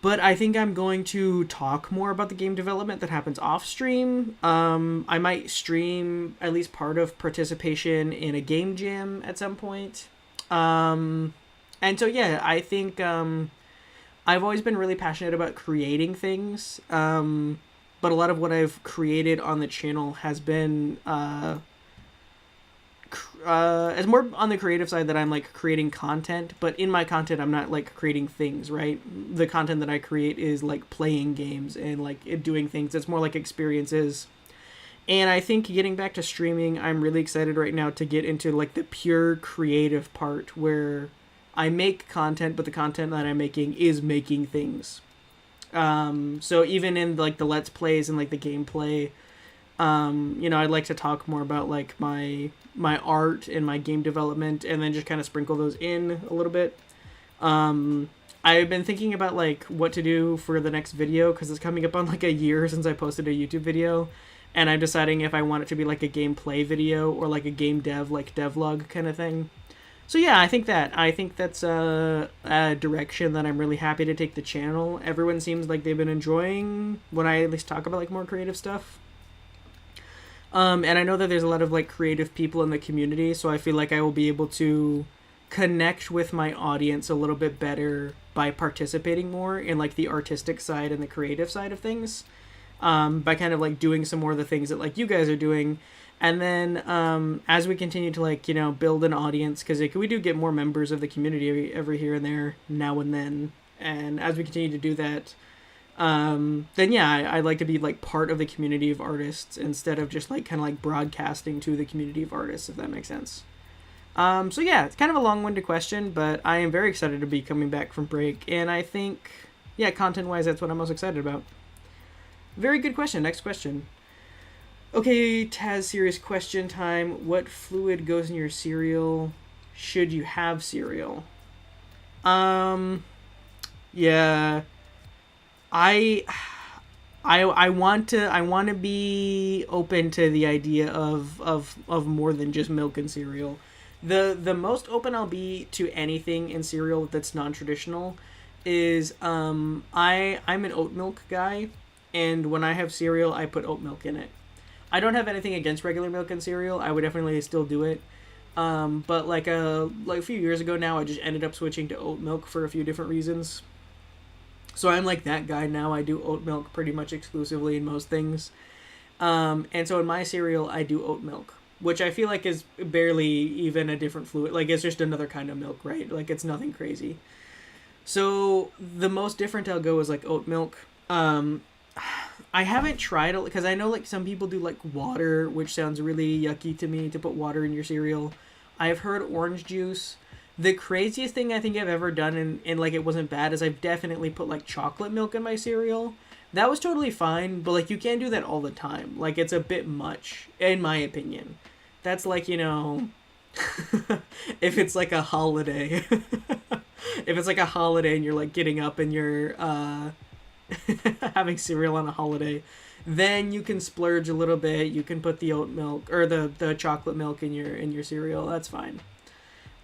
but I think I'm going to talk more about the game development that happens off stream. I might stream at least part of participation in a game jam at some point. And so yeah, I think I've always been really passionate about creating things. but a lot of what I've created on the channel has been it's more on the creative side that I'm like creating content, but in my content I'm not like creating things, right? The content that I create is like playing games and like doing things. It's more like experiences. And I think getting back to streaming, I'm really excited right now to get into like the pure creative part where I make content, but the content that I'm making is making things. So even in like the Let's Plays and like the gameplay, I'd like to talk more about like my art and my game development, and then just kind of sprinkle those in a little bit. I've been thinking about like what to do for the next video because it's coming up on like a year since I posted a YouTube video, and I'm deciding if I want it to be like a gameplay video or like a game dev, like devlog kind of thing. So yeah, I think that's a direction that I'm really happy to take the channel. Everyone seems like they've been enjoying when I at least talk about like more creative stuff. And I know that there's a lot of like creative people in the community, so I feel like I will be able to connect with my audience a little bit better by participating more in like the artistic side and the creative side of things, by kind of like doing some more of the things that like you guys are doing. And then as we continue to like, build an audience, because like, we do get more members of the community every here and there now and then. And as we continue to do that, then yeah, I'd like to be like part of the community of artists instead of just like kind of like broadcasting to the community of artists, if that makes sense. So yeah, it's kind of a long-winded question, but I am very excited to be coming back from break. And I think, yeah, content-wise, that's what I'm most excited about. Very good question. Next question. Okay, Taz, serious question time. What fluid goes in your cereal? Should you have cereal? Yeah. I want to be open to the idea of more than just milk and cereal. The most open I'll be to anything in cereal that's non-traditional is I'm an oat milk guy, and when I have cereal I put oat milk in it. I don't have anything against regular milk and cereal. I would definitely still do it. But like a few years ago now, I just ended up switching to oat milk for a few different reasons. So I'm like that guy now. I do oat milk pretty much exclusively in most things. And so in my cereal, I do oat milk, which I feel like is barely even a different fluid. Like, it's just another kind of milk, right? Like, it's nothing crazy. So the most different I'll go is like oat milk. I haven't tried it because I know like some people do like water, which sounds really yucky to me to put water in your cereal. I've heard orange juice. The craziest thing I think I've ever done and like it wasn't bad is I've definitely put like chocolate milk in my cereal. That was totally fine, but like you can't do that all the time. Like it's a bit much, in my opinion. That's like, if it's like a holiday. If it's like a holiday and you're like getting up and you're having cereal on a holiday, then you can splurge a little bit. You can put the oat milk or the chocolate milk in your cereal. That's fine.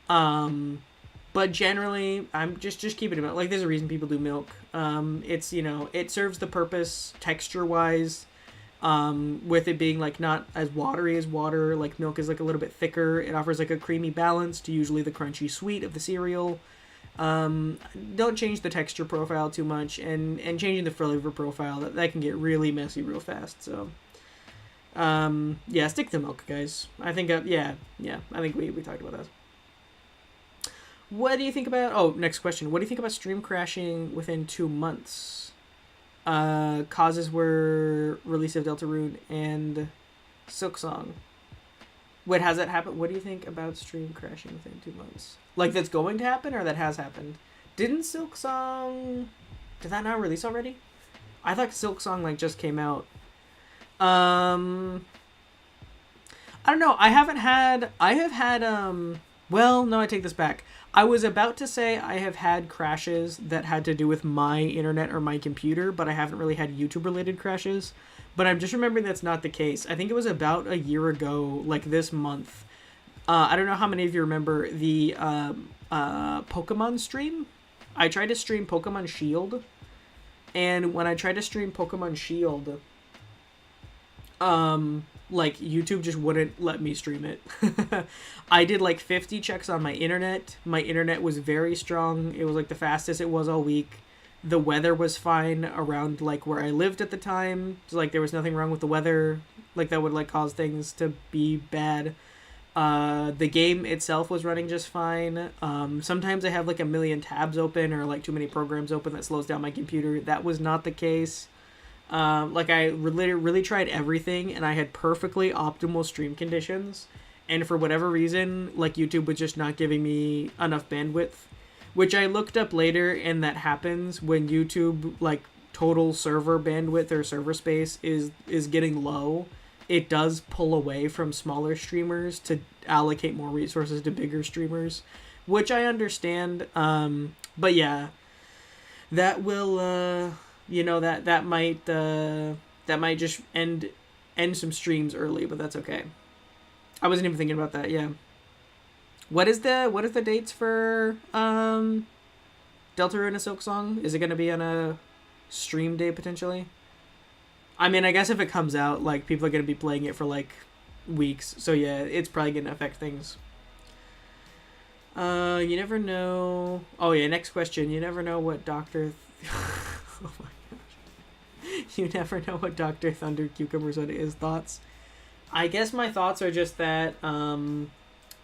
But generally I'm just keeping it milk. Like there's a reason people do milk. It's it serves the purpose texture wise, with it being like not as watery as water. Like milk is like a little bit thicker. It offers like a creamy balance to usually the crunchy sweet of the cereal. Don't change the texture profile too much, and changing the flavor profile, that can get really messy real fast. So yeah, stick to milk, guys. I think I think we talked about that. What do you think about next question, what do you think about stream crashing within 2 months? Causes were release of Deltarune and Silksong. Wait, has that happened? What do you think about stream crashing within 2 months? Like, that's going to happen or that has happened? Didn't Silksong... Did that not release already? I thought Silksong, like, just came out. I don't know. I have had... Well, no, I take this back. I was about to say I have had crashes that had to do with my internet or my computer, but I haven't really had YouTube-related crashes. But I'm just remembering that's not the case. I think it was about a year ago, like this month. I don't know how many of you remember the Pokemon stream. I tried to stream Pokemon Shield. And when I tried to stream Pokemon Shield, like YouTube just wouldn't let me stream it. I did like 50 checks on my internet. My internet was very strong. It was like the fastest it was all week. The weather was fine around like where I lived at the time. So, like there was nothing wrong with the weather like that would like cause things to be bad. The game itself was running just fine. Sometimes I have like a million tabs open or like too many programs open that slows down my computer. That was not the case. Like I really tried everything and I had perfectly optimal stream conditions. And for whatever reason, like YouTube was just not giving me enough bandwidth, which I looked up later, and that happens when YouTube like total server bandwidth or server space is getting low. It does pull away from smaller streamers to allocate more resources to bigger streamers, which I understand. But yeah, that will that might just end some streams early, but that's okay. I wasn't even thinking about that. Yeah. What is the dates for Deltarune and Silk Song? Is it going to be on a stream day potentially? I mean, I guess if it comes out, like people are going to be playing it for like weeks. So yeah, it's probably going to affect things. You never know. Oh yeah, next question. You never know what Dr. Oh my gosh. You never know what Dr. Thunder Cucumber Soda is. Thoughts? I guess my thoughts are just that I'm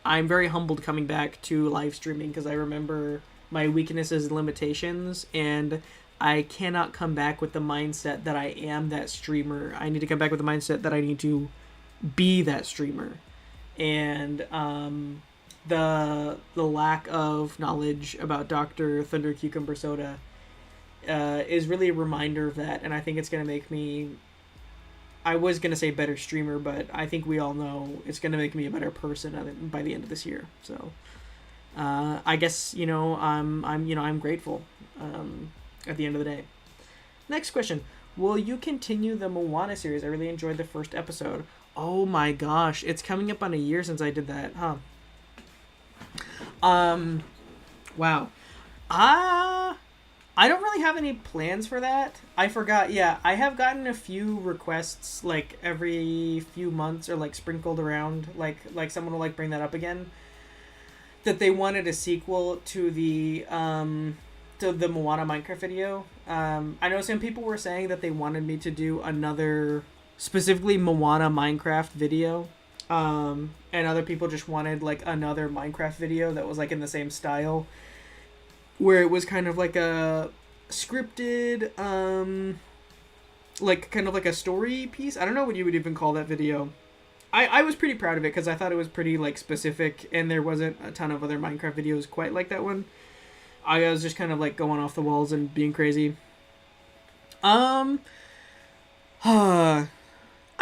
very humbled coming back to live streaming because I remember my weaknesses and limitations, and I cannot come back with the mindset that I am that streamer. I need to come back with the mindset that I need to be that streamer. And the lack of knowledge about Dr. Thunder Cucumber Soda is really a reminder of that, and I think it's going to make me... I was going to say better streamer, but I think we all know it's going to make me a better person by the end of this year. So I guess, I'm grateful at the end of the day. Next question. Will you continue the Moana series? I really enjoyed the first episode. Oh my gosh. It's coming up on a year since I did that, huh? Wow. I don't really have any plans for that. I forgot. Yeah, I have gotten a few requests like every few months or like sprinkled around. Like someone will like bring that up again. That they wanted a sequel to the Moana Minecraft video. I know some people were saying that they wanted me to do another specifically Moana Minecraft video. And other people just wanted like another Minecraft video that was like in the same style, where it was kind of like a scripted, like kind of like a story piece. I don't know what you would even call that video. I was pretty proud of it because I thought it was pretty like specific, and there wasn't a ton of other Minecraft videos quite like that one. I was just kind of like going off the walls and being crazy. I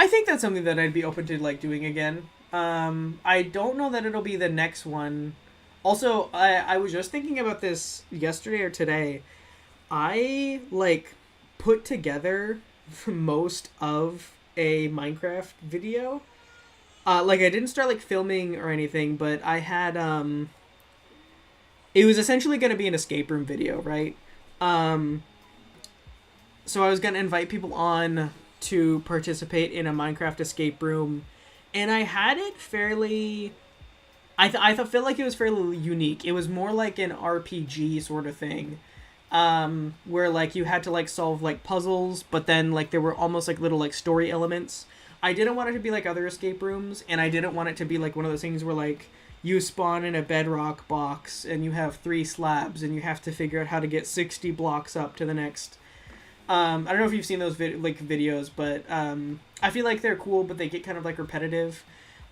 think that's something that I'd be open to like doing again. I don't know that it'll be the next one. Also, I was just thinking about this yesterday or today. I, like, put together most of a Minecraft video. Like, I didn't start, like, filming or anything, but I had, it was essentially going to be an escape room video, right? So I was going to invite people on to participate in a Minecraft escape room, and I had it fairly... I feel like it was fairly unique. It was more like an RPG sort of thing, where like you had to like solve like puzzles, but then like there were almost like little like story elements. I didn't want it to be like other escape rooms, and I didn't want it to be like one of those things where like you spawn in a bedrock box and you have 3 slabs and you have to figure out how to get 60 blocks up to the next. I don't know if you've seen those videos, but I feel like they're cool, but they get kind of like repetitive.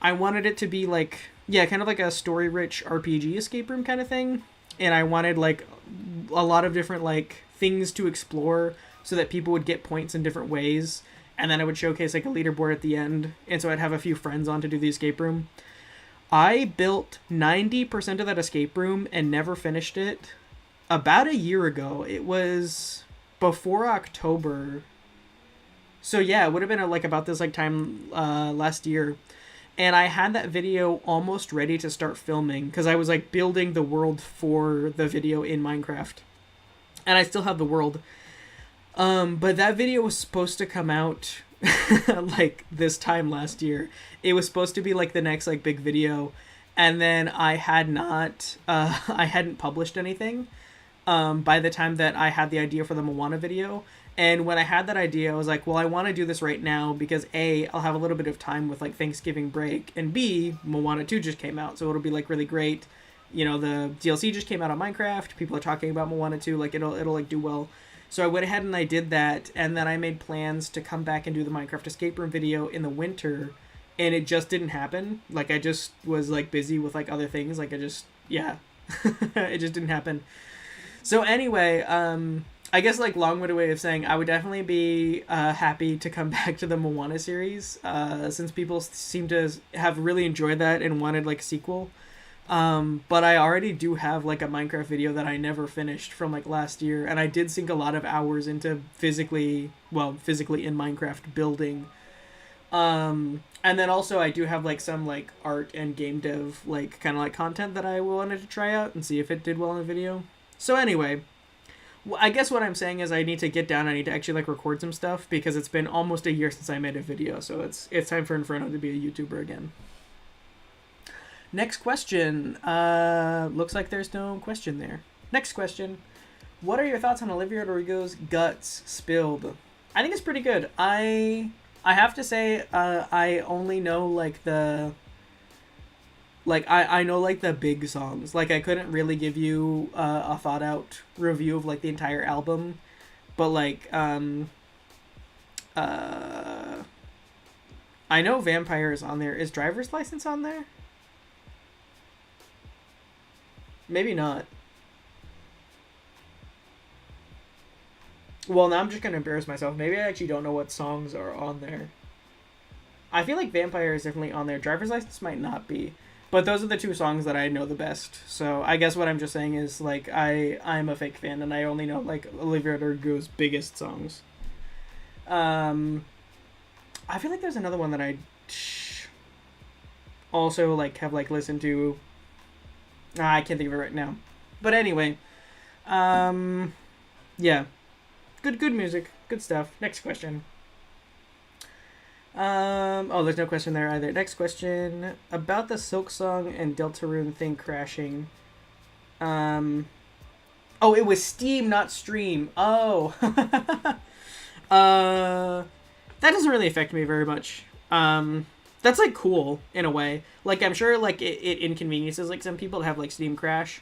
I wanted it to be like, yeah, kind of like a story-rich RPG escape room kind of thing. And I wanted like a lot of different like things to explore so that people would get points in different ways. And then I would showcase like a leaderboard at the end. And so I'd have a few friends on to do the escape room. I built 90% of that escape room and never finished it about a year ago. It was before October. So yeah, it would have been like about this like time last year. And I had that video almost ready to start filming because I was like building the world for the video in Minecraft. And I still have the world. But that video was supposed to come out like this time last year. It was supposed to be like the next like big video. And then I hadn't published anything. by the time that I had the idea for the Moana video. And when I had that idea, I was like, well, I want to do this right now because A, I'll have a little bit of time with like Thanksgiving break, and B, Moana 2 just came out, so it'll be like really great. You know, the DLC just came out on Minecraft. People are talking about Moana 2, like it'll like do well. So I went ahead and I did that, and then I made plans to come back and do the Minecraft escape room video in the winter, and it just didn't happen. Like I just was like busy with like other things. Like I just it just didn't happen. So anyway, I guess like long-winded way of saying I would definitely be happy to come back to the Moana series since people seem to have really enjoyed that and wanted like a sequel. But I already do have like a Minecraft video that I never finished from like last year, and I did sink a lot of hours into physically in Minecraft building. And then also I do have like some like art and game dev like kind of like content that I wanted to try out and see if it did well in the video. So anyway, I guess what I'm saying is I need to get down. I need to actually like record some stuff because it's been almost a year since I made a video. So it's time for Inferno to be a YouTuber again. Next question. Looks like there's no question there. Next question. What are your thoughts on Olivia Rodrigo's Guts spilled? I think it's pretty good. I have to say I only know like the I know like the big songs. Like I couldn't really give you a thought out review of like the entire album, but like I know Vampire is on there. Is Driver's License on there? Maybe not. Well, now I'm just gonna embarrass myself. Maybe I actually don't know what songs are on there. I feel like Vampire is definitely on there. Driver's License might not be. But those are the two songs that I know the best. So I guess what I'm just saying is, like, I'm a fake fan, and I only know, like, Olivia Rodrigo's biggest songs. I feel like there's another one that I also, like, have, like, listened to. I can't think of it right now. But anyway. Yeah. Good music. Good stuff. Next question. There's no question there either. Next question. About the Silk Song and Deltarune thing crashing. It was Steam, not Stream. Oh. That doesn't really affect me very much. That's, like, cool, in a way. Like, I'm sure, like, it inconveniences, like, some people to have, like, Steam crash.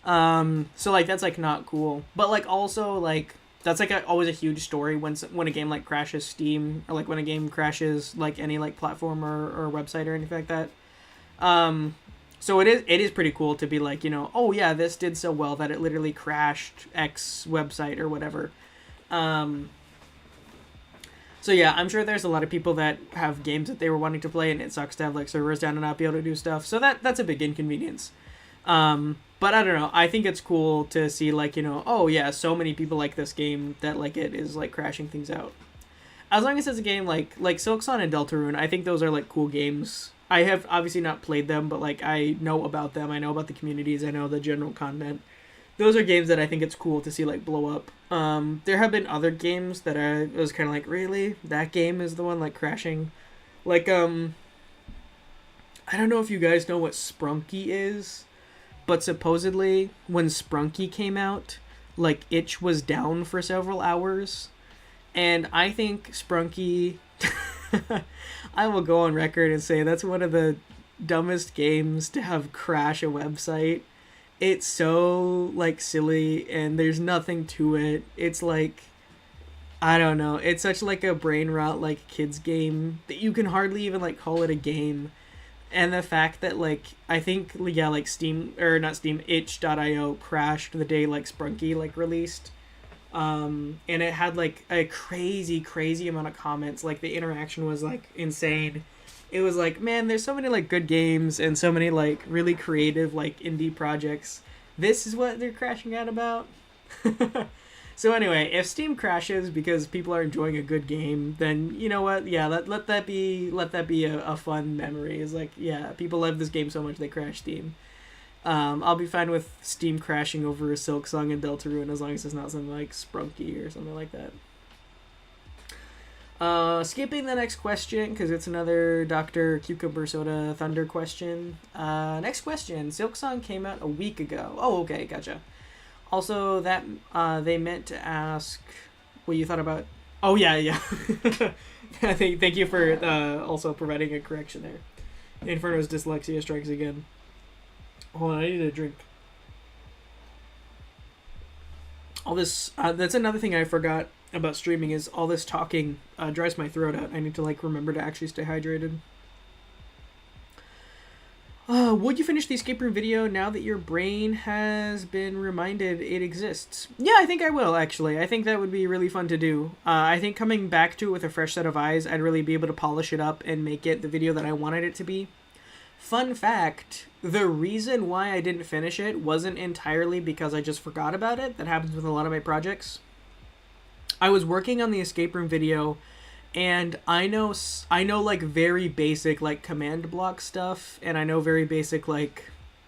So, like, that's, like, not cool. But, like, also, like, that's like always a huge story when a game like crashes Steam, or like when a game crashes like any like platform or website or anything like that. So it is pretty cool to be like, you know, oh yeah, this did so well that it literally crashed X website or whatever. So yeah, I'm sure there's a lot of people that have games that they were wanting to play and it sucks to have like servers down and not be able to do stuff. So that's a big inconvenience. But I don't know. I think it's cool to see, like, you know, oh, yeah, so many people like this game that, like, it is, like, crashing things out. As long as it's a game like Silksong and Deltarune, I think those are, like, cool games. I have obviously not played them, but, like, I know about them. I know about the communities. I know the general content. Those are games that I think it's cool to see, like, blow up. There have been other games that I was kind of like, really? That game is the one, like, crashing? Like, I don't know if you guys know what Sprunky is. But supposedly, when Sprunky came out, like, itch was down for several hours. And I think Sprunky... I will go on record and say that's one of the dumbest games to have crash a website. It's so, like, silly, and there's nothing to it. It's, like... I don't know. It's such, like, a brain rot, like, kids game that you can hardly even, like, call it a game. And the fact that, like, I think, yeah, like, Steam, or not Steam, itch.io crashed the day, like, Sprunky, like, released. And it had, like, a crazy amount of comments. Like, the interaction was, like, insane. It was like, man, there's so many, like, good games and so many, like, really creative, like, indie projects. This is what they're crashing out about? So anyway, if Steam crashes because people are enjoying a good game, then you know what? Yeah, let that be a fun memory. It's like, yeah, people love this game so much they crash Steam. I'll be fine with Steam crashing over a Silksong and Deltarune as long as it's not something like Sprunky or something like that. Skipping the next question because it's another Dr. Cucumber Soda Thunder question. Next question. Silksong came out a week ago. Oh, okay, gotcha. Also, that they meant to ask what you thought about. Oh yeah, yeah. Thank you for also providing a correction there. Inferno's dyslexia strikes again. Hold on, I need a drink. All this that's another thing I forgot about streaming is all this talking dries my throat out. I need to like remember to actually stay hydrated. Would you finish the escape room video now that your brain has been reminded it exists? Yeah, I think I will, actually. I think that would be really fun to do. I think coming back to it with a fresh set of eyes, I'd really be able to polish it up and make it the video that I wanted it to be. Fun fact, the reason why I didn't finish it wasn't entirely because I just forgot about it. That happens with a lot of my projects. I was working on the escape room video, and I know like very basic like command block stuff, and I know very basic like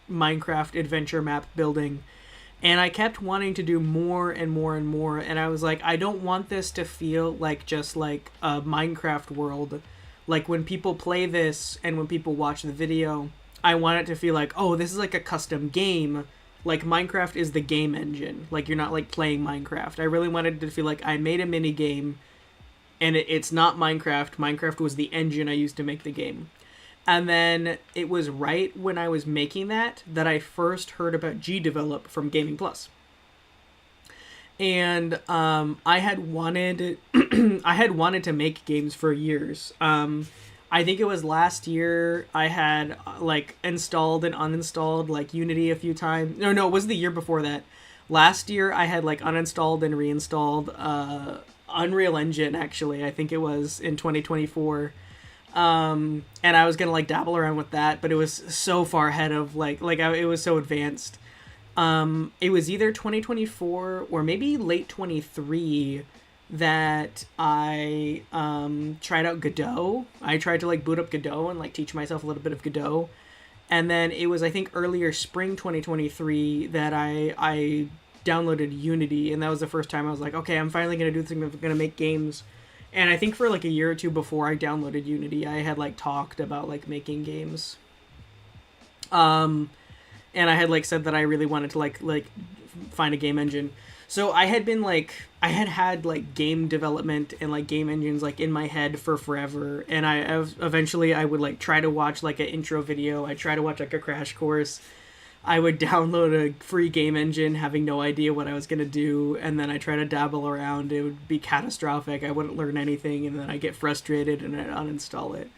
Minecraft adventure map building, and I kept wanting to do more and more and more, and I was like, I don't want this to feel like just like a Minecraft world. Like when people play this and when people watch the video, I want it to feel like, oh, this is like a custom game. Like Minecraft is the game engine. Like you're not like playing Minecraft. I really wanted it to feel like I made a mini game. And it's not Minecraft. Minecraft was the engine I used to make the game. And then it was right when I was making that I first heard about GDevelop from Gaming Plus. And I had wanted to make games for years. I think it was last year I had like installed and uninstalled like Unity a few times. No, it was the year before that. Last year I had like uninstalled and reinstalled Unreal Engine, actually. I think it was in 2024. And I was gonna like dabble around with that, but it was so far ahead of it was so advanced. It was either 2024 or maybe late 23 that I tried out Godot. I tried to like boot up Godot and like teach myself a little bit of Godot. And then it was, I think, earlier spring 2023 that I downloaded Unity, and that was the first time I was like, okay, I'm finally going to do this. I'm going to make games. And I think for like a year or two before I downloaded Unity, I had like talked about like making games. And I had like said that I really wanted to like find a game engine. So I had been like, I had like game development and like game engines like in my head for forever. And eventually I would like try to watch like an intro video. I try to watch like a crash course. I would download a free game engine having no idea what I was going to do, and then I try to dabble around. It would be catastrophic. I wouldn't learn anything, and then I get frustrated and I'd uninstall it.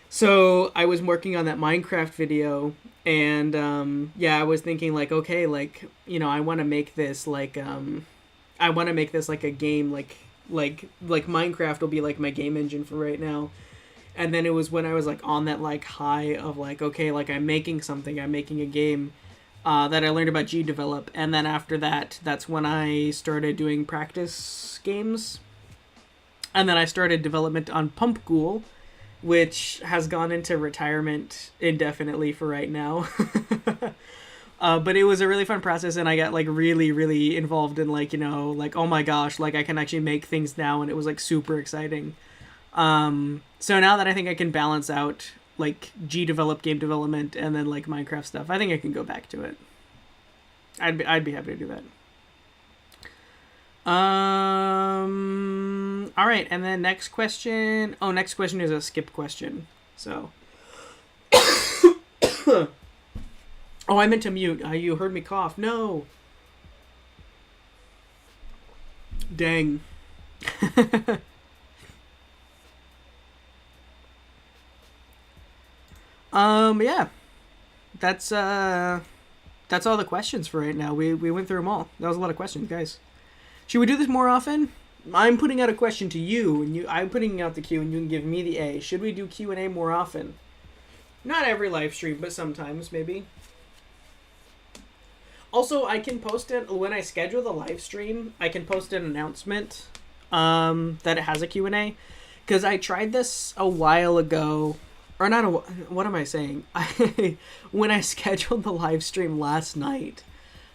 So I was working on that Minecraft video, and I was thinking like, okay, like, you know, I want to make this like a game, like Minecraft will be like my game engine for right now. And then it was when I was like on that like high of like, okay, like I'm making something, I'm making a game, that I learned about GDevelop. And then after that, that's when I started doing practice games. And then I started development on Pump Ghoul, which has gone into retirement indefinitely for right now. But it was a really fun process, and I got like really, really involved in like, you know, like, oh my gosh, like I can actually make things now, and it was like super exciting. So now that I think I can balance out like GDevelop game development and then like Minecraft stuff, I think I can go back to it. I'd be happy to do that. All right, and then next question. Oh, next question is a skip question. So, oh, I meant to mute. You heard me cough. No. Dang. Yeah. That's all the questions for right now. We went through them all. That was a lot of questions, guys. Should we do this more often? I'm putting out a question to you, and I'm putting out the Q, and you can give me the A. Should we do Q&A more often? Not every live stream, but sometimes, maybe. Also, I can post it when I schedule the live stream. I can post an announcement that it has a Q&A, because I tried this a while ago. Or not what am I saying? When I scheduled the live stream last night,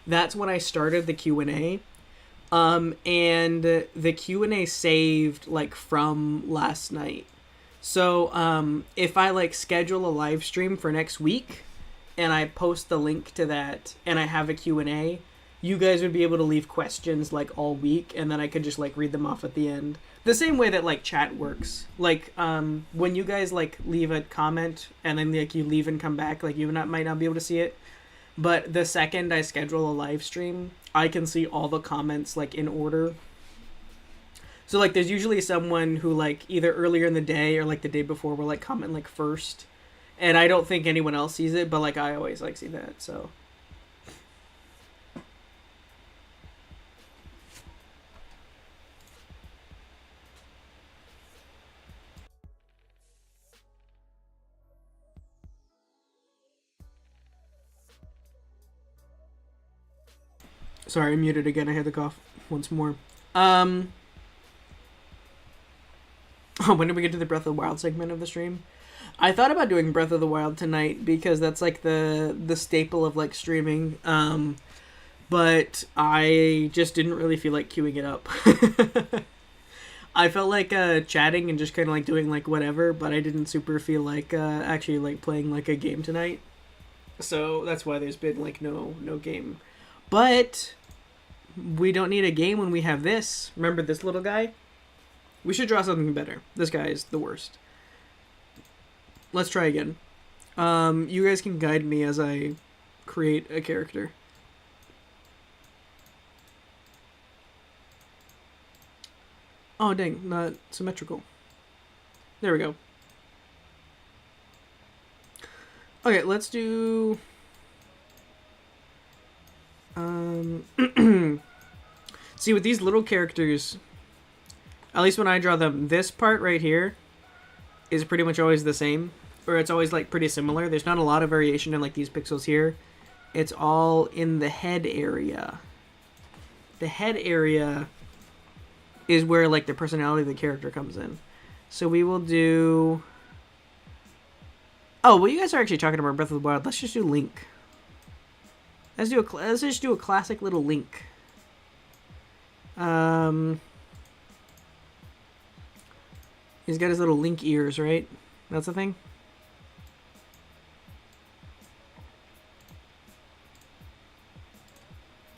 that's when I started the Q&A. And the Q&A saved like from last night. So if I like schedule a live stream for next week and I post the link to that and I have a Q&A, you guys would be able to leave questions like all week, and then I could just like read them off at the end. The same way that like chat works. Like when you guys like leave a comment and then like you leave and come back, like you might not be able to see it. But the second I schedule a live stream, I can see all the comments like in order. So like there's usually someone who like either earlier in the day or like the day before will like comment like first. And I don't think anyone else sees it, but like I always like see that. So sorry, I'm muted again. I had the cough once more. When did we get to the Breath of the Wild segment of the stream? I thought about doing Breath of the Wild tonight because that's like the staple of like streaming. But I just didn't really feel like queuing it up. I felt like chatting and just kind of like doing like whatever, but I didn't super feel like actually like playing like a game tonight. So that's why there's been like no game. But we don't need a game when we have this. Remember this little guy? We should draw something better. This guy is the worst. Let's try again. You guys can guide me as I create a character. Oh, dang. Not symmetrical. There we go. Okay, let's do... See, with these little characters, at least when I draw them, this part right here is pretty much always the same. Or it's always, like, pretty similar. There's not a lot of variation in, like, these pixels here. It's all in the head area. The head area is where, like, the personality of the character comes in. So we will do... Oh, well, you guys are actually talking about Breath of the Wild. Let's just do Link. Let's just do a classic little Link. He's got his little Link ears, right? That's the thing?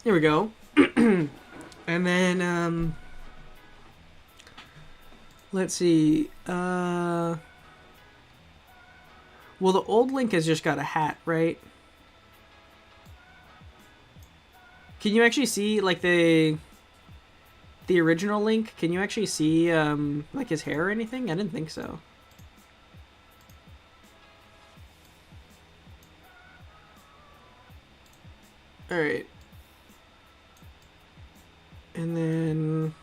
Here we go. And then, let's see. Well, the old Link has just got a hat, right? Can you actually see, like, the original Link? Can you actually see, like, his hair or anything? I didn't think so. Alright. And then...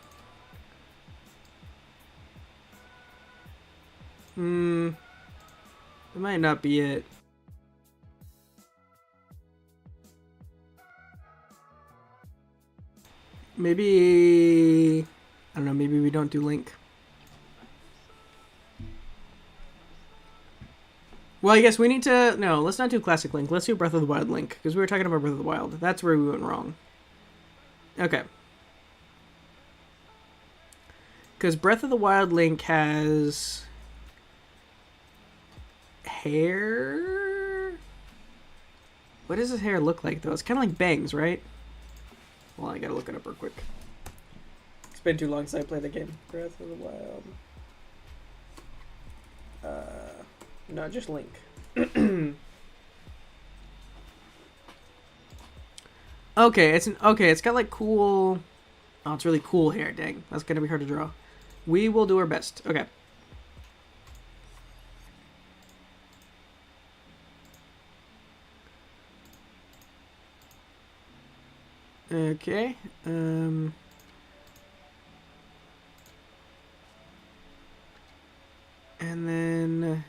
It might not be it. Maybe... I don't know, maybe we don't do Link. Well, I guess we need to... No, let's not do Classic Link. Let's do Breath of the Wild Link, because we were talking about Breath of the Wild. That's where we went wrong. Okay. Because Breath of the Wild Link has... hair? What does his hair look like, though? It's kind of like bangs, right? Well, I gotta look it up real quick. It's been too long since I played the game. Breath of the Wild. Not just Link. Okay, it's got like cool... Oh, it's really cool hair, dang. That's gonna be hard to draw. We will do our best. Okay. Okay. And then...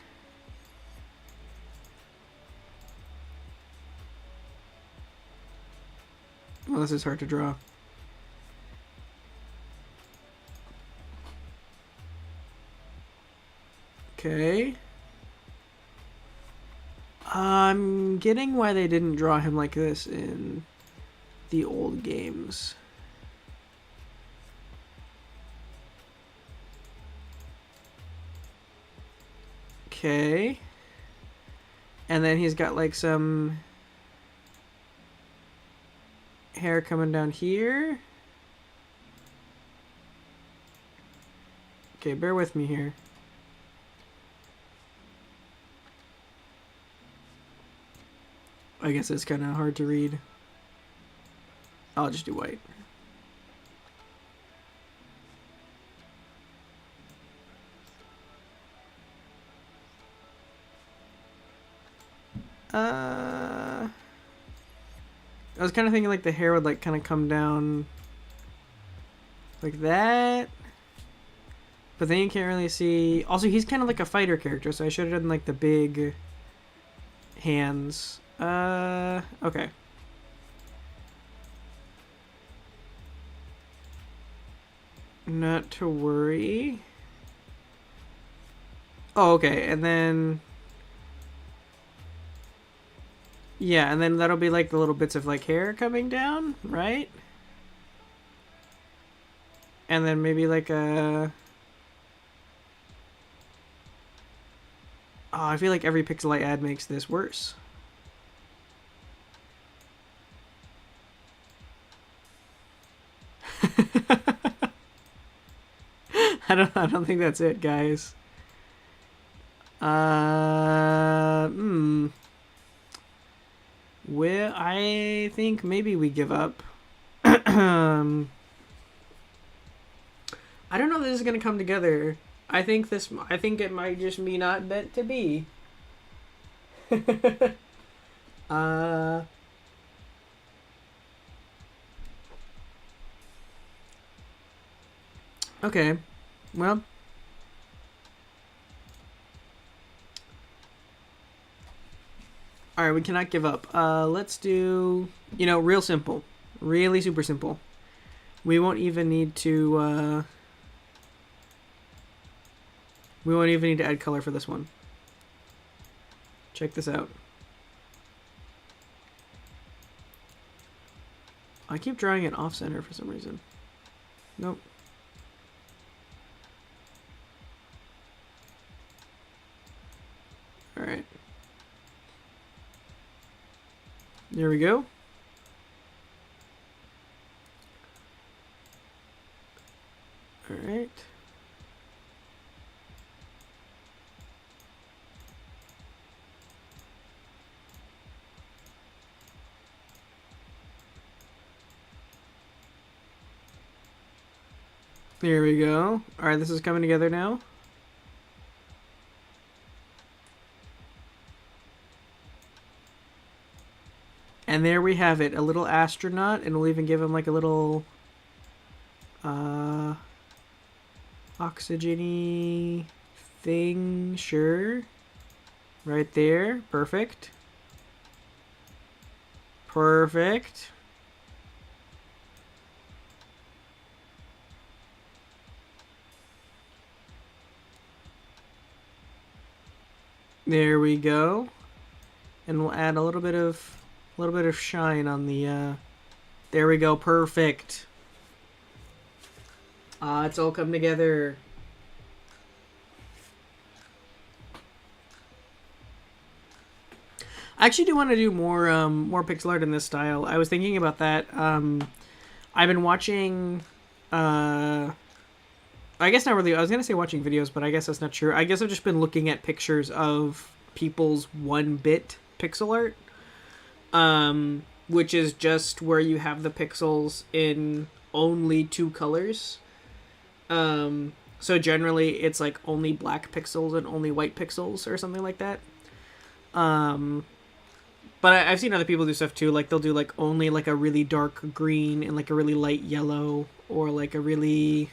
Well, this is hard to draw. Okay. I'm getting why they didn't draw him like this in the old games. Okay. And then he's got like some hair coming down here. Okay, bear with me here. I guess it's kind of hard to read. I'll just do white. I was kind of thinking like the hair would like kind of come down like that. But then you can't really see. Also, he's kind of like a fighter character, so I should have done like the big hands. Okay. Not to worry. Oh, okay, and then... Yeah, and then that'll be like the little bits of like hair coming down, right? And then maybe like a... Oh, I feel like every pixel I add makes this worse. I don't think that's it, guys. Well, I think maybe we give up. I don't know if this is gonna come together. I think it might just be not meant to be. Okay. Well. Alright, we cannot give up. Let's do, real simple. Really super simple. We won't even need to, add color for this one. Check this out. I keep drawing it off-center for some reason. Nope. Alright. There we go. Alright. There we go. Alright, this is coming together now. And there we have it, a little astronaut, and we'll even give him like a little oxygen-y thing, sure. Right there, perfect. Perfect. There we go. And we'll add a little bit of shine on the there we go, perfect. It's all come together. I actually do want to do more pixel art in this style. I was thinking about that. I've been watching I guess not really. I was gonna say watching videos, but I guess that's not true. I guess I've just been looking at pictures of people's 1-bit pixel art. Which is just where you have the pixels in only 2 colors. So generally it's like only black pixels and only white pixels or something like that. But I've seen other people do stuff too. Like they'll do like only like a really dark green and like a really light yellow, or like a really...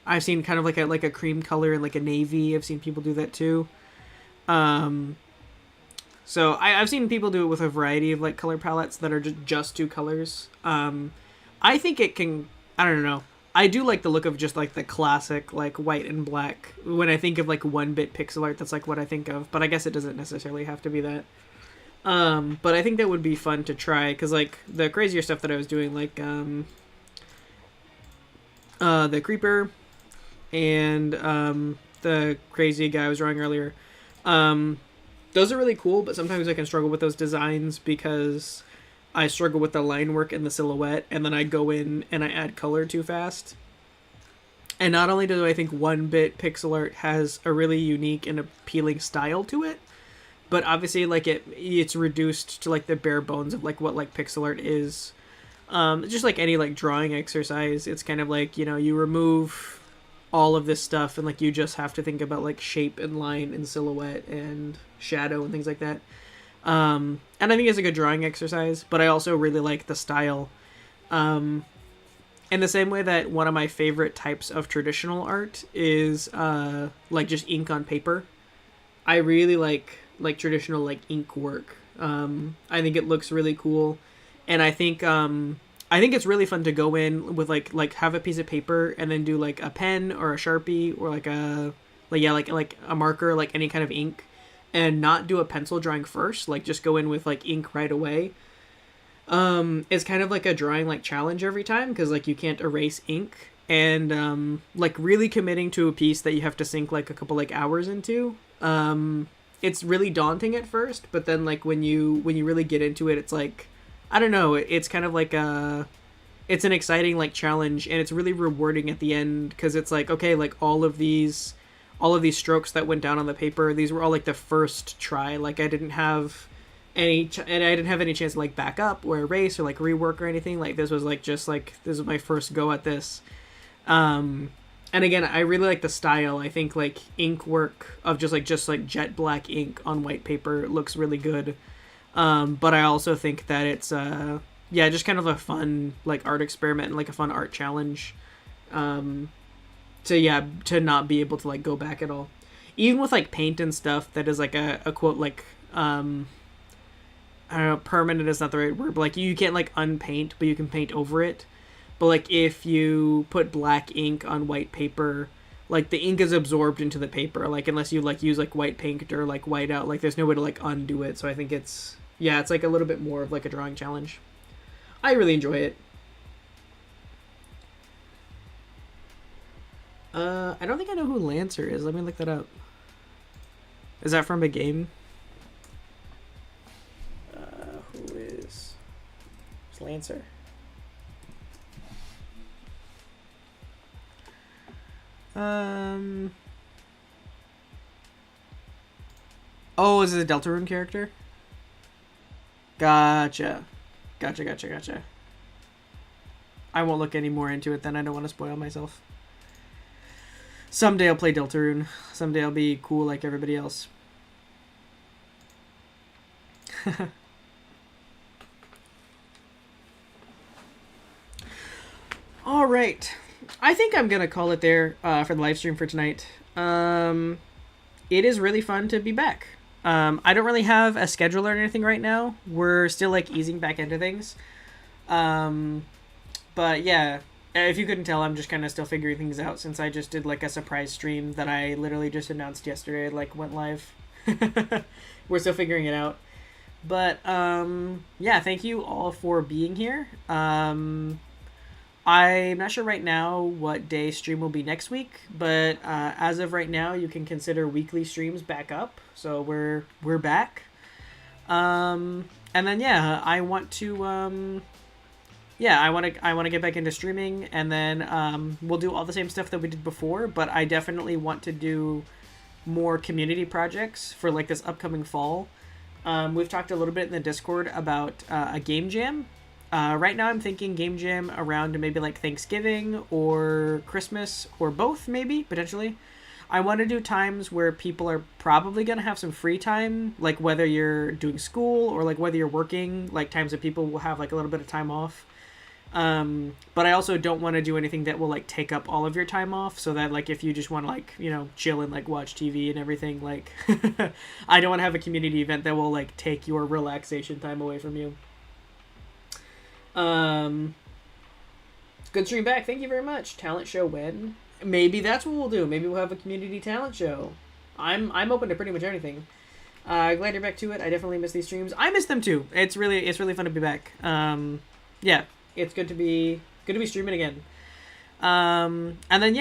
I've seen kind of like a cream color and like a navy. I've seen people do that too. So I've seen people do it with a variety of like color palettes that are just 2 colors. I think it can, I don't know. I do like the look of just like the classic like white and black. When I think of like 1-bit pixel art, that's like what I think of. But I guess it doesn't necessarily have to be that. But I think that would be fun to try, because like the crazier stuff that I was doing, like the creeper and the crazy guy I was drawing earlier. Those are really cool, but sometimes I can struggle with those designs because I struggle with the line work and the silhouette, and then I go in and I add color too fast. And not only do I think 1-bit pixel art has a really unique and appealing style to it, but obviously like it's reduced to like the bare bones of like what like pixel art is. Just like any like drawing exercise, it's kind of like, you remove all of this stuff and like you just have to think about like shape and line and silhouette and shadow and things like that. And I think it's a good drawing exercise, but I also really like the style. In the same way that one of my favorite types of traditional art is like just ink on paper. I really like traditional like ink work. I think it looks really cool, and I think it's really fun to go in with like have a piece of paper and then do like a pen or a Sharpie or like a marker, like any kind of ink, and not do a pencil drawing first. Like just go in with like ink right away. It's kind of like a drawing like challenge every time because like you can't erase ink, and like really committing to a piece that you have to sink like a couple like hours into. It's really daunting at first, but then like when you really get into it, it's like, I don't know, it's kind of like it's an exciting like challenge, and it's really rewarding at the end because it's like, okay, like all of these strokes that went down on the paper, these were all like the first try. Like I didn't have any chance to like back up or erase or like rework or anything. Like this was like just like this was my first go at this. And again, I really like the style. I think like ink work of just like jet black ink on white paper looks really good. But I also think that it's just kind of a fun like art experiment and like a fun art challenge. To not be able to like go back at all. Even with like paint and stuff that is like a quote like I don't know, permanent is not the right word, but like you can't like unpaint, but you can paint over it. But like if you put black ink on white paper, like the ink is absorbed into the paper, like unless you like use like white paint or like white out, like there's no way to like undo it. So I think it's like a little bit more of like a drawing challenge. I really enjoy it. I don't think I know who Lancer is. Let me look that up. Is that from a game? Who is Lancer? Oh, is it a Deltarune character? Gotcha. I won't look any more into it then. I don't want to spoil myself. Someday I'll play Deltarune. Someday I'll be cool like everybody else. All right. I think I'm going to call it there for the live stream for tonight. It is really fun to be back. I don't really have a schedule or anything right now. We're still like easing back into things. But yeah, if you couldn't tell, I'm just kind of still figuring things out since I just did like a surprise stream that I literally just announced yesterday, like went live. We're still figuring it out. But yeah, thank you all for being here. I'm not sure right now what day stream will be next week, but as of right now, you can consider weekly streams back up. So we're back. And then yeah, I want to I want to get back into streaming, and then we'll do all the same stuff that we did before, but I definitely want to do more community projects for like this upcoming fall. We've talked a little bit in the Discord about a game jam. Right now I'm thinking game jam around maybe like Thanksgiving or Christmas or both, maybe, potentially. I want to do times where people are probably going to have some free time, like whether you're doing school or like whether you're working, like times that people will have like a little bit of time off. But I also don't want to do anything that will like take up all of your time off, so that like if you just want to like, chill and like watch TV and everything, like I don't want to have a community event that will like take your relaxation time away from you. Good stream back. Thank you very much. Talent show when? Maybe that's what we'll do. Maybe we'll have a community talent show. I'm open to pretty much anything. Glad you're back to it. I definitely miss these streams. I miss them too. It's really fun to be back. Yeah, it's good to be streaming again. And then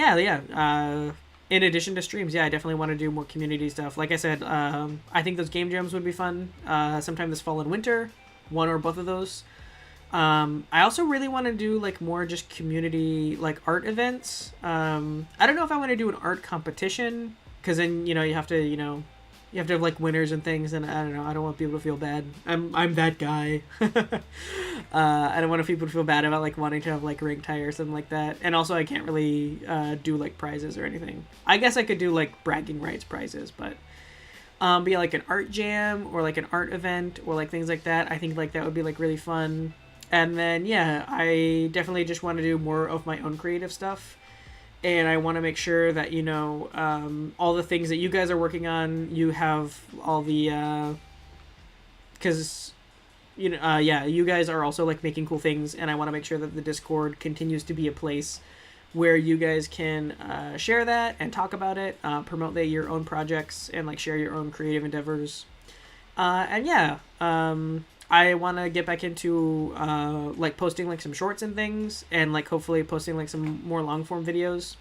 in addition to streams, I definitely want to do more community stuff. Like I said, I think those game jams would be fun. Sometime this fall and winter, one or both of those. I also really want to do like more just community like art events. I don't know if I want to do an art competition because then you have to you have to have like winners and things, and I don't know. I don't want people to feel bad. I'm that guy. I don't want people to feel bad about like wanting to have like ranked high or something like that. And also, I can't really do like prizes or anything. I guess I could do like bragging rights prizes, but yeah, like an art jam or like an art event or like things like that. I think like that would be like really fun. And then yeah, I definitely just want to do more of my own creative stuff. And I want to make sure that all the things that you guys are working on, you have all the because yeah, you guys are also like making cool things, and I want to make sure that the Discord continues to be a place where you guys can share that and talk about it, promote your own projects, and like share your own creative endeavors. And yeah, I want to get back into like posting like some shorts and things, and like hopefully posting like some more long form videos.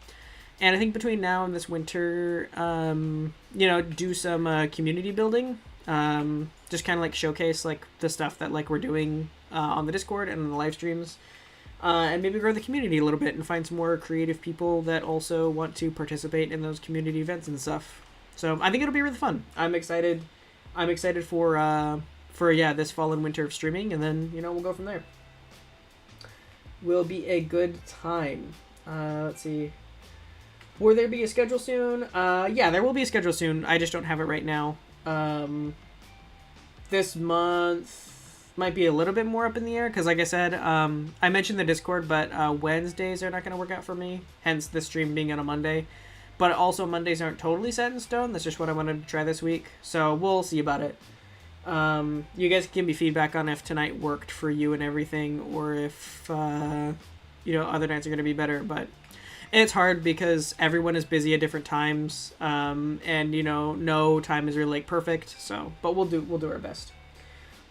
And I think between now and this winter, do some community building. Just kind of like showcase like the stuff that like we're doing on the Discord and on the live streams. And maybe grow the community a little bit and find some more creative people that also want to participate in those community events and stuff. So I think it'll be really fun. I'm excited. I'm excited for yeah, this fall and winter of streaming, and then we'll go from there. Will be a good time. Let's see. Will there be a schedule soon? Yeah, there will be a schedule soon. I just don't have it right now. This month might be a little bit more up in the air because, like I said, I mentioned the Discord, but Wednesdays are not going to work out for me. Hence the stream being on a Monday. But also Mondays aren't totally set in stone. That's just what I wanted to try this week. So we'll see about it. You guys can give me feedback on if tonight worked for you and everything, or if other nights are going to be better. But it's hard because everyone is busy at different times, and no time is really like perfect. So, but we'll do our best.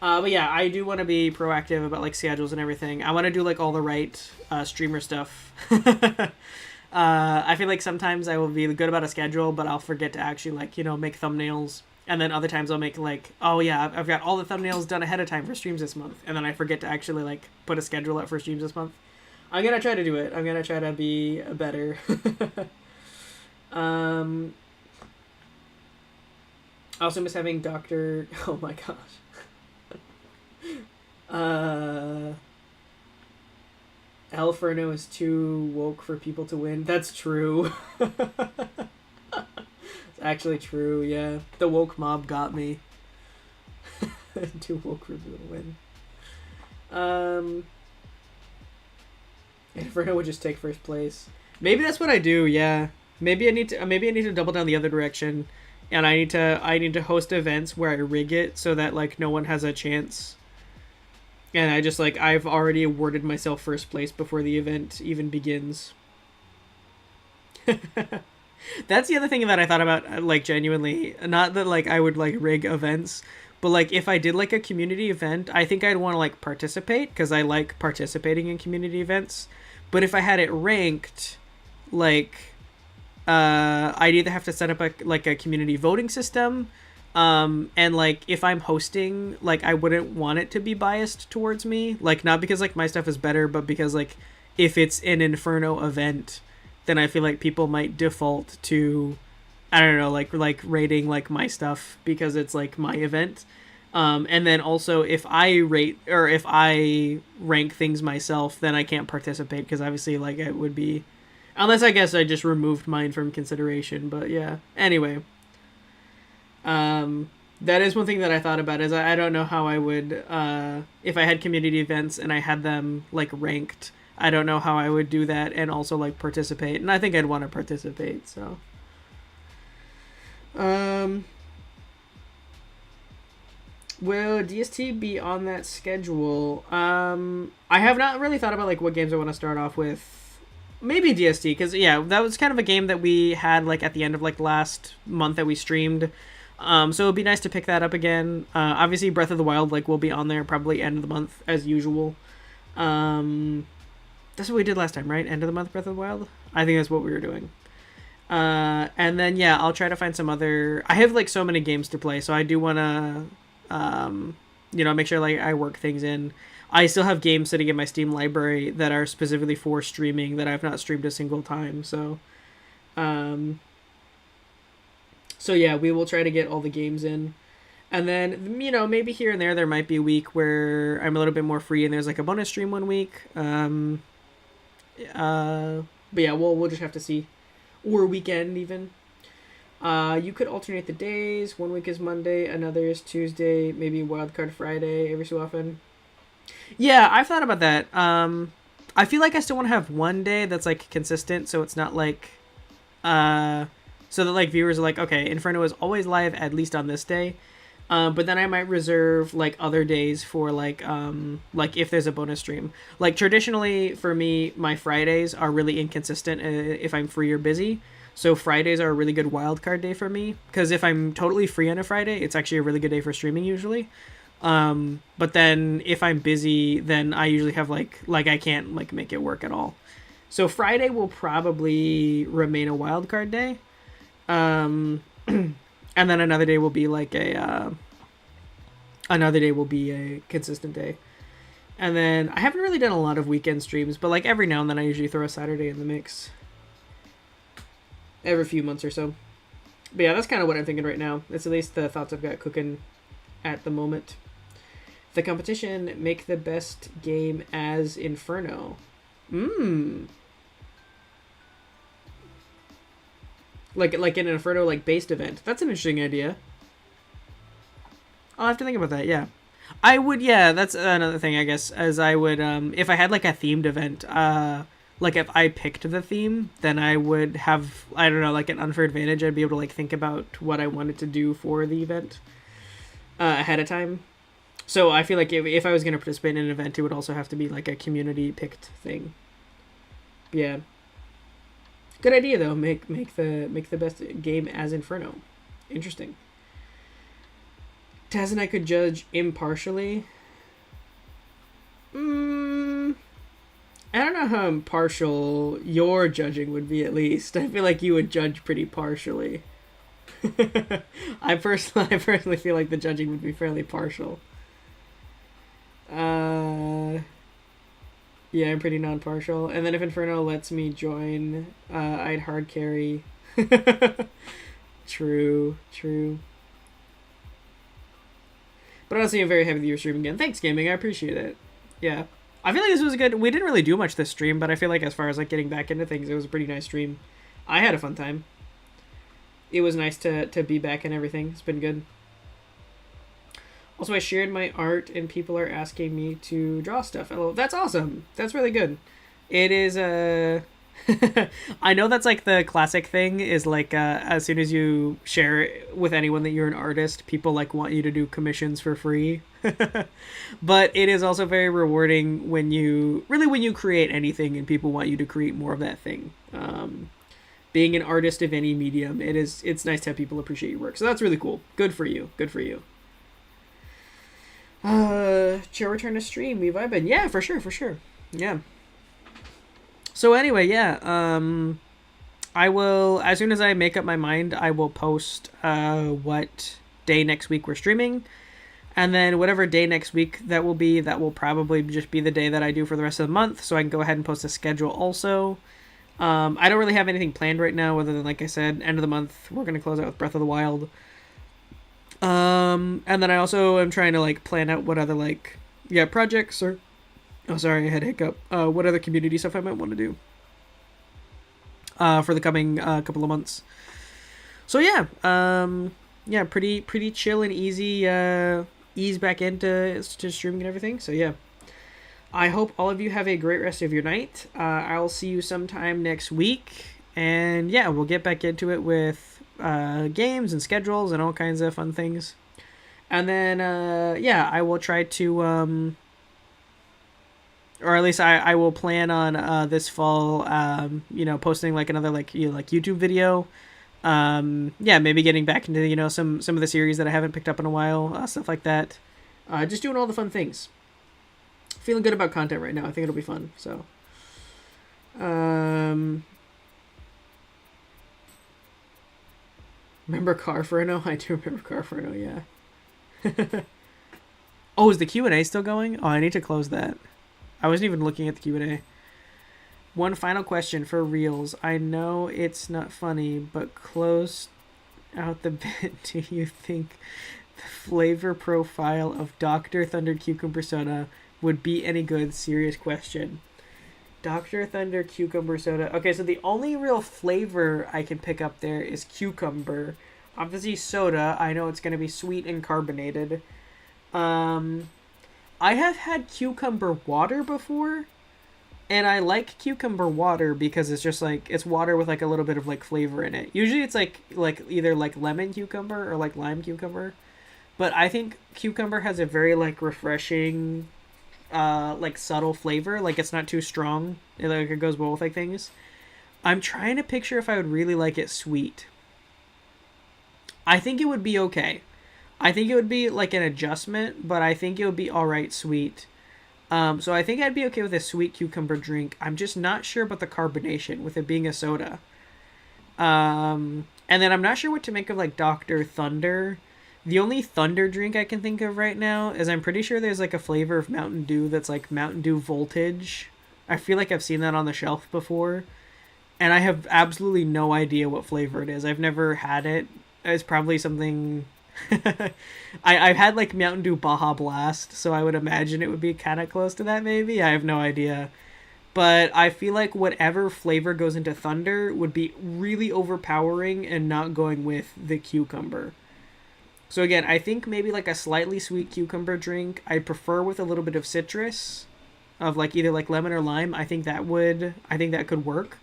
But yeah, I do want to be proactive about like schedules and everything. I want to do like all the right streamer stuff. I feel like sometimes I will be good about a schedule, but I'll forget to actually like make thumbnails. And then other times I'll make like, oh yeah, I've got all the thumbnails done ahead of time for streams this month. And then I forget to actually like put a schedule out for streams this month. I'm going to try to do it. I'm going to try to be better. I also miss having Dr. Oh my gosh. Inferno is too woke for people to win. That's true. Actually true, yeah. The woke mob got me. Too woke for people to win. Inferno would just take first place. Maybe that's what I do, yeah. Maybe I need to double down the other direction, and I need to host events where I rig it so that like no one has a chance. And I just like I've already awarded myself first place before the event even begins. That's the other thing that I thought about, like, genuinely. Not that, like, I would, like, rig events, but, like, if I did, like, a community event, I think I'd want to, like, participate, because I like participating in community events. But if I had it ranked, like, I'd either have to set up, a community voting system, and, like, if I'm hosting, like, I wouldn't want it to be biased towards me. Like, not because, like, my stuff is better, but because, like, if it's an Inferno event, then I feel like people might default to, I don't know, like rating like my stuff because it's like my event. And then also if I rate or if I rank things myself, then I can't participate because obviously like it would be, unless I guess I just removed mine from consideration. But yeah, anyway, that is one thing that I thought about is I don't know how I would, if I had community events and I had them like ranked, I don't know how I would do that and also like participate, and I think I'd want to participate. So, will DST be on that schedule? I have not really thought about like what games I want to start off with. Maybe DST, because yeah, that was kind of a game that we had like at the end of like last month that we streamed. So it'd be nice to pick that up again. Obviously Breath of the Wild like will be on there probably end of the month as usual. That's what we did last time, right? End of the month, Breath of the Wild? I think that's what we were doing. And then, yeah, I'll try to find some other... I have, like, so many games to play, so I do want to, make sure like I work things in. I still have games sitting in my Steam library that are specifically for streaming that I've not streamed a single time. Um, so yeah, we will try to get all the games in. And then, maybe here and there might be a week where I'm a little bit more free and there's like a bonus stream one week. But yeah, we'll just have to see. Or weekend even. You could alternate the days. One week is Monday, another is Tuesday, maybe Wildcard Friday every so often. Yeah, I've thought about that. I feel like I still want to have one day that's like consistent, so it's not like, so that like viewers are like, okay, Inferno is always live at least on this day. But then I might reserve like other days for like if there's a bonus stream. Like traditionally for me, my Fridays are really inconsistent if I'm free or busy. So Fridays are a really good wildcard day for me because if I'm totally free on a Friday, it's actually a really good day for streaming usually. But then if I'm busy, then I usually have like I can't like make it work at all. So Friday will probably remain a wildcard day. And then another day will be like another day will be a consistent day. And then I haven't really done a lot of weekend streams, but like every now and then I usually throw a Saturday in the mix. Every few months or so. But yeah, that's kind of what I'm thinking right now. That's at least the thoughts I've got cooking at the moment. The competition, make the best game as Inferno. Like an Inferno like based event. That's an interesting idea. I'll have to think about that. Yeah, I would. Yeah, that's another thing. I guess as I would, if I had like a themed event, like if I picked the theme, then I would have, I don't know, like an unfair advantage. I'd be able to like think about what I wanted to do for the event ahead of time. So I feel like if I was going to participate in an event, it would also have to be like a community picked thing. Yeah. Good idea though. Make the best game as Inferno. Interesting. Taz and I could judge impartially. I don't know how impartial your judging would be. At least I feel like you would judge pretty partially. I personally feel like the judging would be fairly partial. Yeah, I'm pretty non-partial. And then if Inferno lets me join, I'd hard carry. True. But honestly, I'm very happy that you're streaming again. Thanks, gaming. I appreciate it. Yeah. I feel like this was good. We didn't really do much this stream, but I feel like as far as like getting back into things, it was a pretty nice stream. I had a fun time. It was nice to be back and everything. It's been good. Also, I shared my art and people are asking me to draw stuff. Hello. That's awesome. That's really good. It is I know that's like the classic thing is like as soon as you share it with anyone that you're an artist, people like want you to do commissions for free. But it is also very rewarding when you create anything and people want you to create more of that thing. Being an artist of any medium, it's nice to have people appreciate your work. So that's really cool. Good for you. Chill return to stream. We vibing. Yeah, for sure. Yeah. So anyway, yeah. I will, as soon as I make up my mind, I will post what day next week we're streaming. And then whatever day next week that will probably just be the day that I do for the rest of the month. So I can go ahead and post a schedule also. I don't really have anything planned right now other than, like I said, end of the month, we're going to close out with Breath of the Wild. And then I also am trying to like plan out what other projects or I had a hiccup. What other community stuff I might want to do for the coming couple of months. So yeah, pretty chill and easy ease back into streaming and everything. So yeah, I hope all of you have a great rest of your night. I'll see you sometime next week, and yeah, we'll get back into it with games and schedules and all kinds of fun things. And then I will try to or at least I will plan on this fall posting like another YouTube video. Maybe getting back into some of the series that I haven't picked up in a while, stuff like that. Just doing all the fun things. Feeling good about content right now. I think it'll be fun. So remember Carferno? I do remember Carferno, yeah. Oh, is the Q&A still going? Oh, I need to close that. I wasn't even looking at the Q&A. One final question for reals. I know it's not funny, but close out the bit. Do you think the flavor profile of Dr. Thunder Cucumber Soda would be any good? Serious question. Dr. Thunder Cucumber Soda. Okay, so the only real flavor I can pick up there is cucumber. Obviously, soda. I know it's going to be sweet and carbonated. Um, I have had cucumber water before, and I like cucumber water because it's just like it's water with like a little bit of like flavor in it. Usually, it's like either like lemon cucumber or like lime cucumber. But I think cucumber has a very like refreshing like subtle flavor. Like it's not too strong. It goes well with like things. I'm trying to picture if I would really like it sweet. I think it would be okay. I think it would be like an adjustment, but I think it would be all right sweet. So I think I'd be okay with a sweet cucumber drink. I'm just not sure about the carbonation with it being a soda. And then I'm not sure what to make of like Dr. Thunder. The only Thunder drink I can think of right now is I'm pretty sure there's like a flavor of Mountain Dew that's like Mountain Dew Voltage. I feel like I've seen that on the shelf before. And I have absolutely no idea what flavor it is. I've never had it. It's probably something... I've had like Mountain Dew Baja Blast, so I would imagine it would be kind of close to that maybe. I have no idea. But I feel like whatever flavor goes into Thunder would be really overpowering and not going with the cucumber. So again, I think maybe like a slightly sweet cucumber drink. I prefer with a little bit of citrus, of like either like lemon or lime. I think that could work.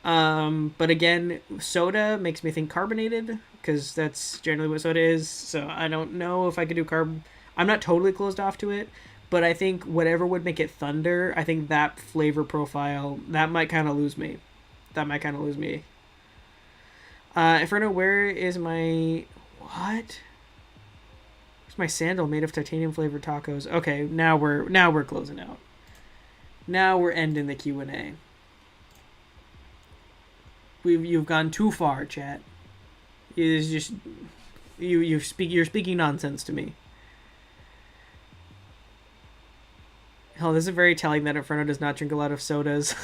But again, soda makes me think carbonated because that's generally what soda is. So I don't know if I could do carb. I'm not totally closed off to it, but I think whatever would make it Thunder, I think that flavor profile that might kind of lose me. Inferno, where is my what? My sandal made of titanium flavored tacos. Okay, now we're closing out. Now we're ending the Q&A. You've gone too far, chat. It is just you're speaking nonsense to me. Hell, this is very telling that Inferno does not drink a lot of sodas.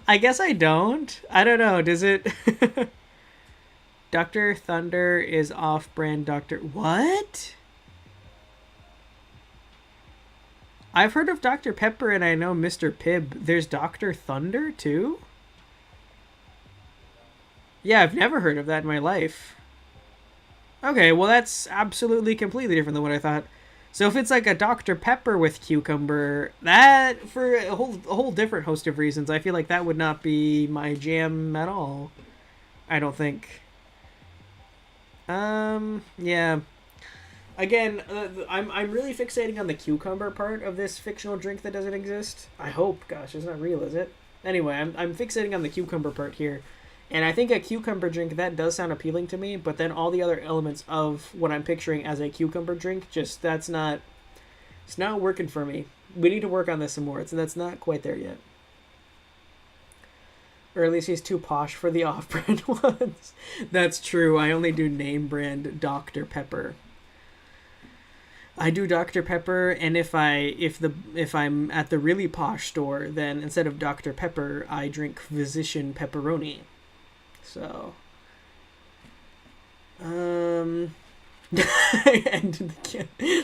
I guess I don't. I don't know. Does it? Dr. Thunder is off-brand Dr. What? I've heard of Dr. Pepper and I know Mr. Pibb. There's Dr. Thunder too? Yeah, I've never heard of that in my life. Okay, well that's absolutely completely different than what I thought. So if it's like a Dr. Pepper with cucumber, that for a whole different host of reasons, I feel like that would not be my jam at all. I don't think. Yeah. Again, I'm really fixating on the cucumber part of this fictional drink that doesn't exist. I hope. Gosh, it's not real, is it? Anyway, I'm fixating on the cucumber part here. And I think a cucumber drink, that does sound appealing to me, but then all the other elements of what I'm picturing as a cucumber drink, it's not working for me. We need to work on this some more. That's not quite there yet. Or at least he's too posh for the off-brand ones. That's true. I only do name brand Dr. Pepper. I do Dr. Pepper, and if I'm at the really posh store, then instead of Dr. Pepper, I drink Physician Pepperoni. So, I ended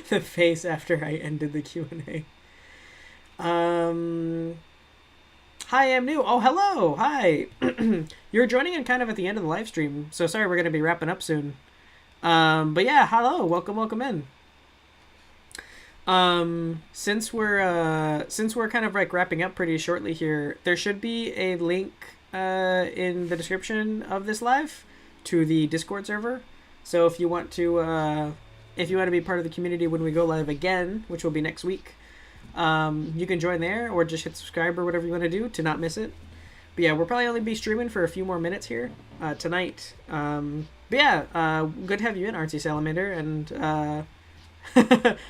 the face after I ended the Q&A. Hi, I'm new. Oh, hello. Hi. You're joining in kind of at the end of the live stream, so sorry we're going to be wrapping up soon. But yeah, hello. Welcome in. Since we're kind of like wrapping up pretty shortly here, there should be a link in the description of this live to the Discord server. So if you want to be part of the community when we go live again, which will be next week, you can join there or just hit subscribe or whatever you want to do to not miss it. But yeah, we'll probably only be streaming for a few more minutes here tonight. But yeah, good to have you in, Artsy Salamander. And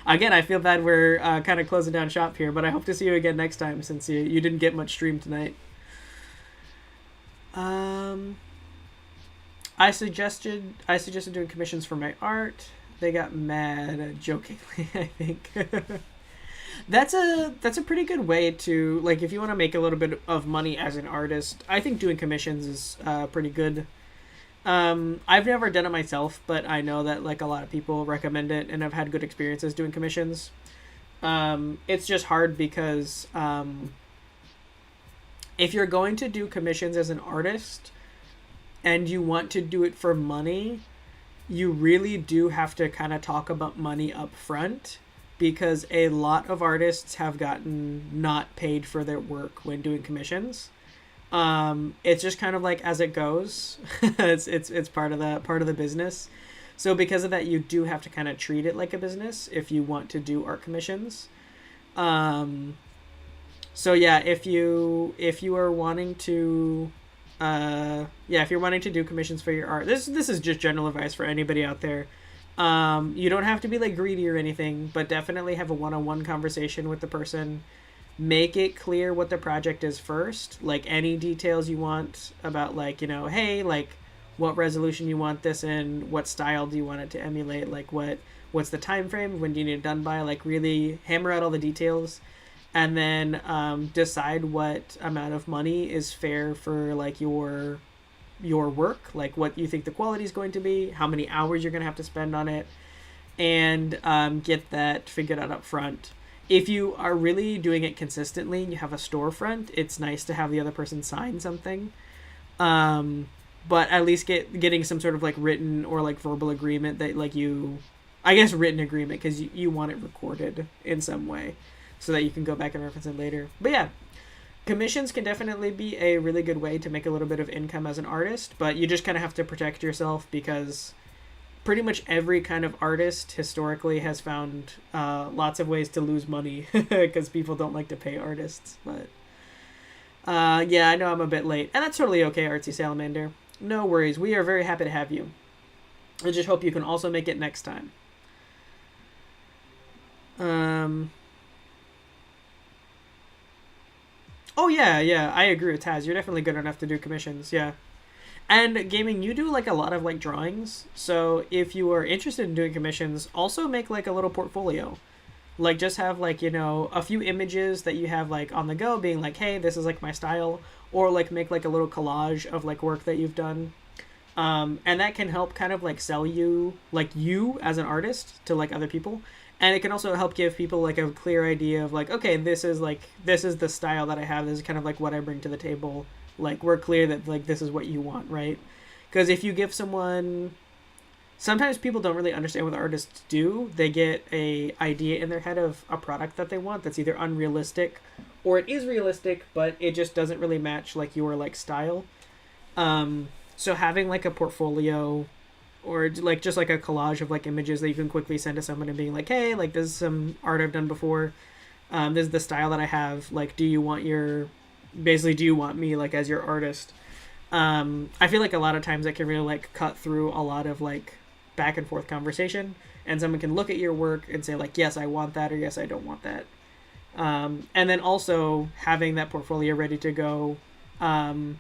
again, I feel bad we're kind of closing down shop here, but I hope to see you again next time since you didn't get much stream tonight. I suggested doing commissions for my art. They got mad jokingly, I think. That's a pretty good way to, like, if you want to make a little bit of money as an artist. I think doing commissions is pretty good. I've never done it myself, but I know that like a lot of people recommend it, and I've had good experiences doing commissions. It's just hard because if you're going to do commissions as an artist and you want to do it for money, you really do have to kind of talk about money up front, because a lot of artists have gotten not paid for their work when doing commissions. It's just kind of like as it goes. it's part of the business. So because of that, you do have to kind of treat it like a business if you want to do art commissions. So yeah, if you are wanting to if you're wanting to do commissions for your art, this is just general advice for anybody out there. You don't have to be like greedy or anything, but definitely have a one-on-one conversation with the person. Make it clear what the project is first, like any details you want about, like, you know, hey, like what resolution you want this in, what style do you want it to emulate, like what's the time frame, when do you need it done by, like really hammer out all the details, and then decide what amount of money is fair for like your work, like what you think the quality is going to be, how many hours you're going to have to spend on it, and get that figured out up front. If you are really doing it consistently and you have a storefront, it's nice to have the other person sign something. But at least getting some sort of like written or like verbal agreement that like I guess written agreement, because you want it recorded in some way so that you can go back and reference it later. But yeah, commissions can definitely be a really good way to make a little bit of income as an artist, but you just kind of have to protect yourself, because pretty much every kind of artist historically has found lots of ways to lose money because people don't like to pay artists. But yeah, I know I'm a bit late, and that's totally okay, Artsy Salamander. No worries. We are very happy to have you. I just hope you can also make it next time. Oh yeah, I agree with Taz. You're definitely good enough to do commissions. Yeah. And gaming, you do like a lot of like drawings. So if you are interested in doing commissions, also make like a little portfolio. Like just have like, you know, a few images that you have like on the go being like, hey, this is like my style. Or like make like a little collage of like work that you've done. And that can help kind of like sell you, like you as an artist, to like other people. And it can also help give people like a clear idea of like, okay, this is the style that I have. This is kind of like what I bring to the table. Like, we're clear that like this is what you want, right? Because if you give someone, sometimes people don't really understand what the artists do. They get a idea in their head of a product that they want that's either unrealistic or it is realistic, but it just doesn't really match like your like style. So having like a portfolio or like just like a collage of like images that you can quickly send to someone and being like, hey, like this is some art I've done before. This is the style that I have. Like, do you want me like as your artist? I feel like a lot of times that can really like cut through a lot of like back and forth conversation, and someone can look at your work and say like, yes, I want that, or yes, I don't want that. And then also having that portfolio ready to go can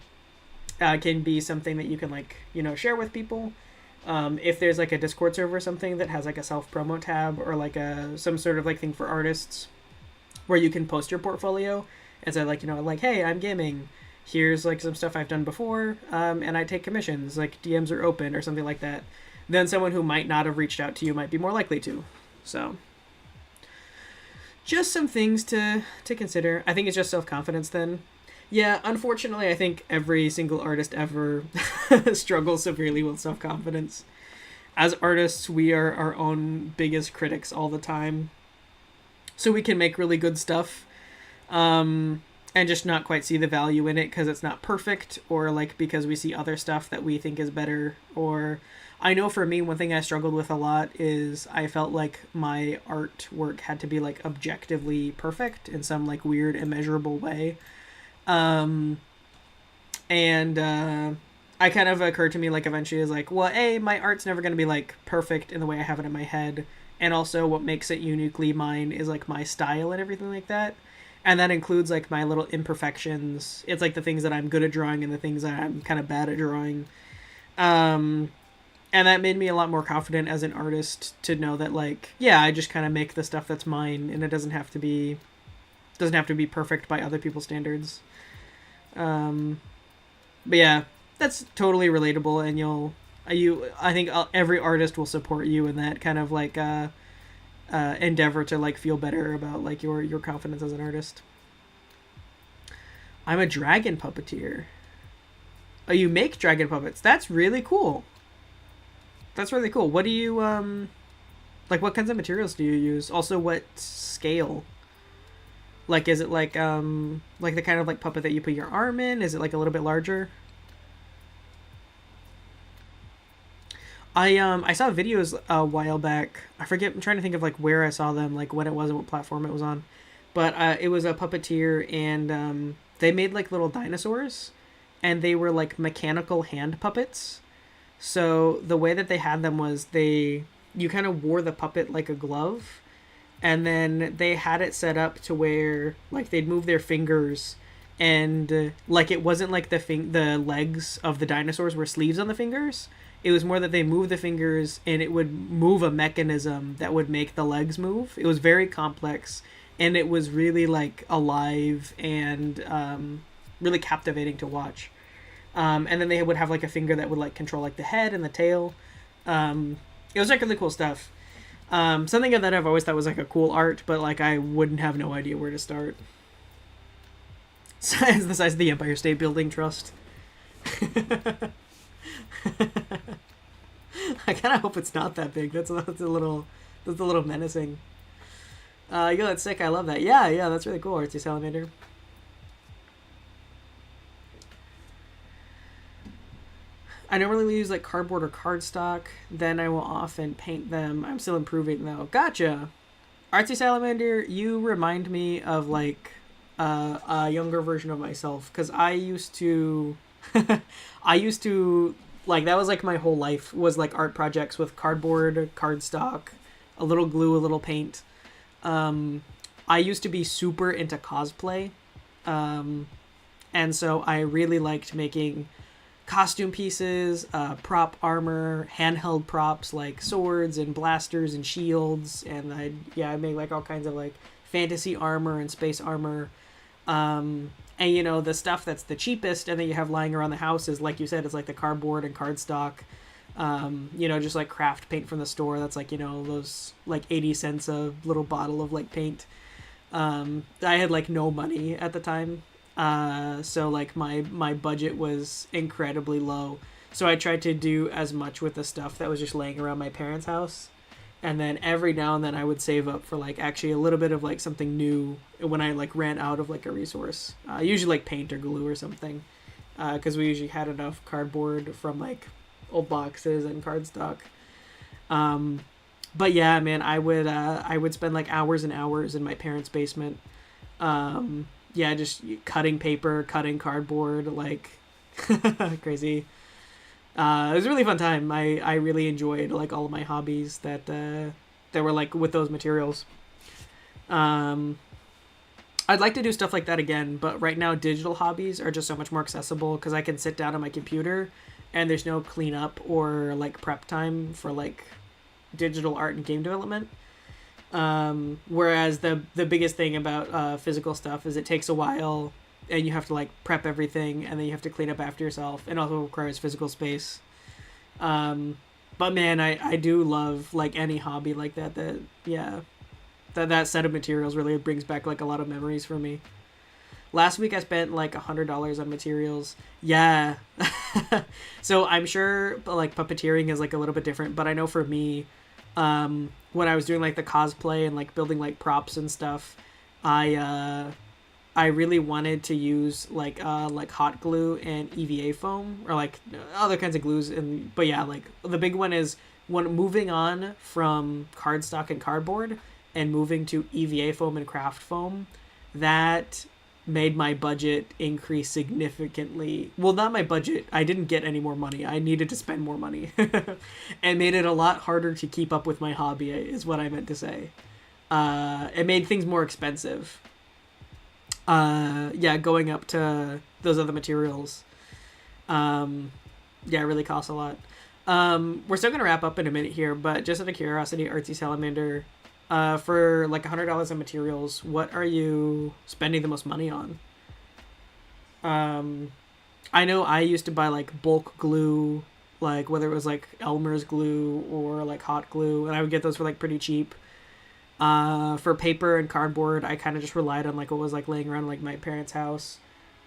be something that you can like, you know, share with people. If there's like a Discord server or something that has like a self-promo tab or like some sort of like thing for artists where you can post your portfolio and say like, you know, like, hey, I'm gaming. Here's like some stuff I've done before, and I take commissions, like DMs are open or something like that. Then someone who might not have reached out to you might be more likely to. So just some things to consider. I think it's just self-confidence then. Yeah, unfortunately, I think every single artist ever struggles severely with self-confidence. As artists, we are our own biggest critics all the time. So we can make really good stuff and just not quite see the value in it because it's not perfect, or like because we see other stuff that we think is better. Or I know for me, one thing I struggled with a lot is I felt like my artwork had to be like objectively perfect in some like weird immeasurable way. I kind of occurred to me like eventually is like, well, my art's never going to be like perfect in the way I have it in my head. And also what makes it uniquely mine is like my style and everything like that. And that includes like my little imperfections. It's like the things that I'm good at drawing and the things that I'm kind of bad at drawing. And And that made me a lot more confident as an artist to know that, like, yeah, I just kind of make the stuff that's mine, and it doesn't have to be perfect by other people's standards. Um, but yeah, that's totally relatable, and I think every artist will support you in that kind of like endeavor to like feel better about like your confidence as an artist. I'm a dragon puppeteer. Oh, you make dragon puppets? That's really cool. That's really cool. What do you like? What kinds of materials do you use? Also, what scale? Like, is it like the kind of like puppet that you put your arm in? Is it like a little bit larger? I saw videos a while back. I forget. I'm trying to think of like where I saw them, like when it was and what platform it was on. But it was a puppeteer, and they made like little dinosaurs, and they were like mechanical hand puppets. So the way that they had them was you kind of wore the puppet like a glove, and then they had it set up to where like they'd move their fingers, and like it wasn't like the legs of the dinosaurs were sleeves on the fingers. It was more that they moved the fingers and it would move a mechanism that would make the legs move. It was very complex, and it was really like alive and really captivating to watch. And then they would have like a finger that would like control like the head and the tail. It was like really cool stuff. Something that I've always thought was like a cool art, but like I wouldn't have no idea where to start. It's the size of the Empire State Building Trust. I kind of hope it's not that big. That's a little menacing. Yo, that's sick. I love that. Yeah, that's really cool. Artsy Salamander. I normally use like cardboard or cardstock. Then I will often paint them. I'm still improving though. Gotcha. Artsy Salamander, you remind me of like a younger version of myself, because I used to, like that was like my whole life was like art projects with cardboard, cardstock, a little glue, a little paint. I used to be super into cosplay, and so I really liked making costume pieces, prop armor, handheld props like swords and blasters and shields, and I made like all kinds of like fantasy armor and space armor. And you know, the stuff that's the cheapest and that you have lying around the house is, like you said, it's like the cardboard and cardstock. You know, just like craft paint from the store. That's like, you know, those like 80 cents a little bottle of like paint. I had like no money at the time. So like my budget was incredibly low. So I tried to do as much with the stuff that was just laying around my parents' house. And then every now and then I would save up for like actually a little bit of like something new when I like ran out of like a resource. Usually like paint or glue or something. Because we usually had enough cardboard from like old boxes and cardstock. But yeah, man, I would spend like hours and hours in my parents' basement. Yeah, just cutting paper, cutting cardboard, like crazy. It was a really fun time. I really enjoyed like all of my hobbies that were like with those materials. I'd like to do stuff like that again, but right now digital hobbies are just so much more accessible because I can sit down on my computer and there's no cleanup or like prep time for like digital art and game development. Whereas the biggest thing about physical stuff is it takes a while and you have to like prep everything and then you have to clean up after yourself, and also requires physical space. But man, I do love like any hobby like that that set of materials really brings back like a lot of memories for me. Last week I spent like $100 on materials. Yeah. So I'm sure like puppeteering is like a little bit different, but I know for me, when I was doing like the cosplay and like building like props and stuff, I really wanted to use like hot glue and EVA foam or like other kinds of glues. But yeah, like the big one is when moving on from cardstock and cardboard and moving to EVA foam and craft foam, that made my budget increase significantly. Well, not my budget. I didn't get any more money. I needed to spend more money. And made it a lot harder to keep up with my hobby, is what I meant to say. It made things more expensive. Yeah, going up to those other materials. Yeah, it really costs a lot. We're still gonna wrap up in a minute here, but just out of curiosity, Artsy Salamander, for like $100 in materials, what are you spending the most money on? Um, I know I used to buy like bulk glue, like whether it was like Elmer's glue or like hot glue, and I would get those for like pretty cheap. For paper and cardboard, I kind of just relied on like what was like laying around like my parents' house.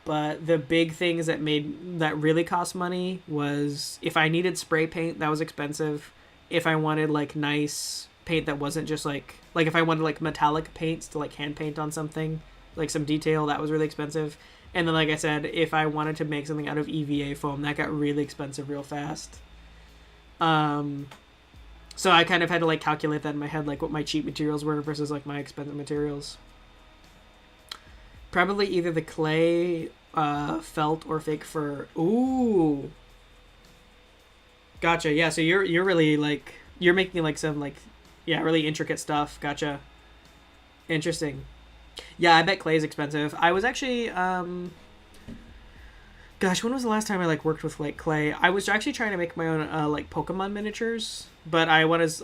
But the big things that really cost money was if I needed spray paint, that was expensive. If I wanted like nice paint that wasn't just like if I wanted like metallic paints to like hand paint on something, like some detail, that was really expensive. And then like I said, if I wanted to make something out of EVA foam, that got really expensive real fast. Um so I kind of had to like calculate that in my head, like what my cheap materials were versus like my expensive materials. Probably either the clay, felt, or fake fur. Ooh, gotcha. Yeah, so you're really like you're making like some like yeah really intricate stuff. Gotcha. Interesting. Yeah, I bet clay is expensive. I was actually gosh, when was the last time I like worked with like clay? I was actually trying to make my own like Pokemon miniatures, but I was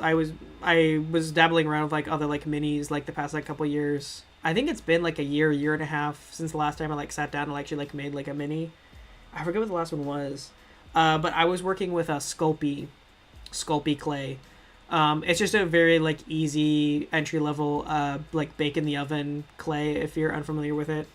dabbling around with like other like minis like the past like couple years. I think it's been like a year and a half since the last time I like sat down and actually like made like a mini. I forget what the last one was. But I was working with a Sculpey clay. It's just a very like easy entry level like bake in the oven clay if you're unfamiliar with it.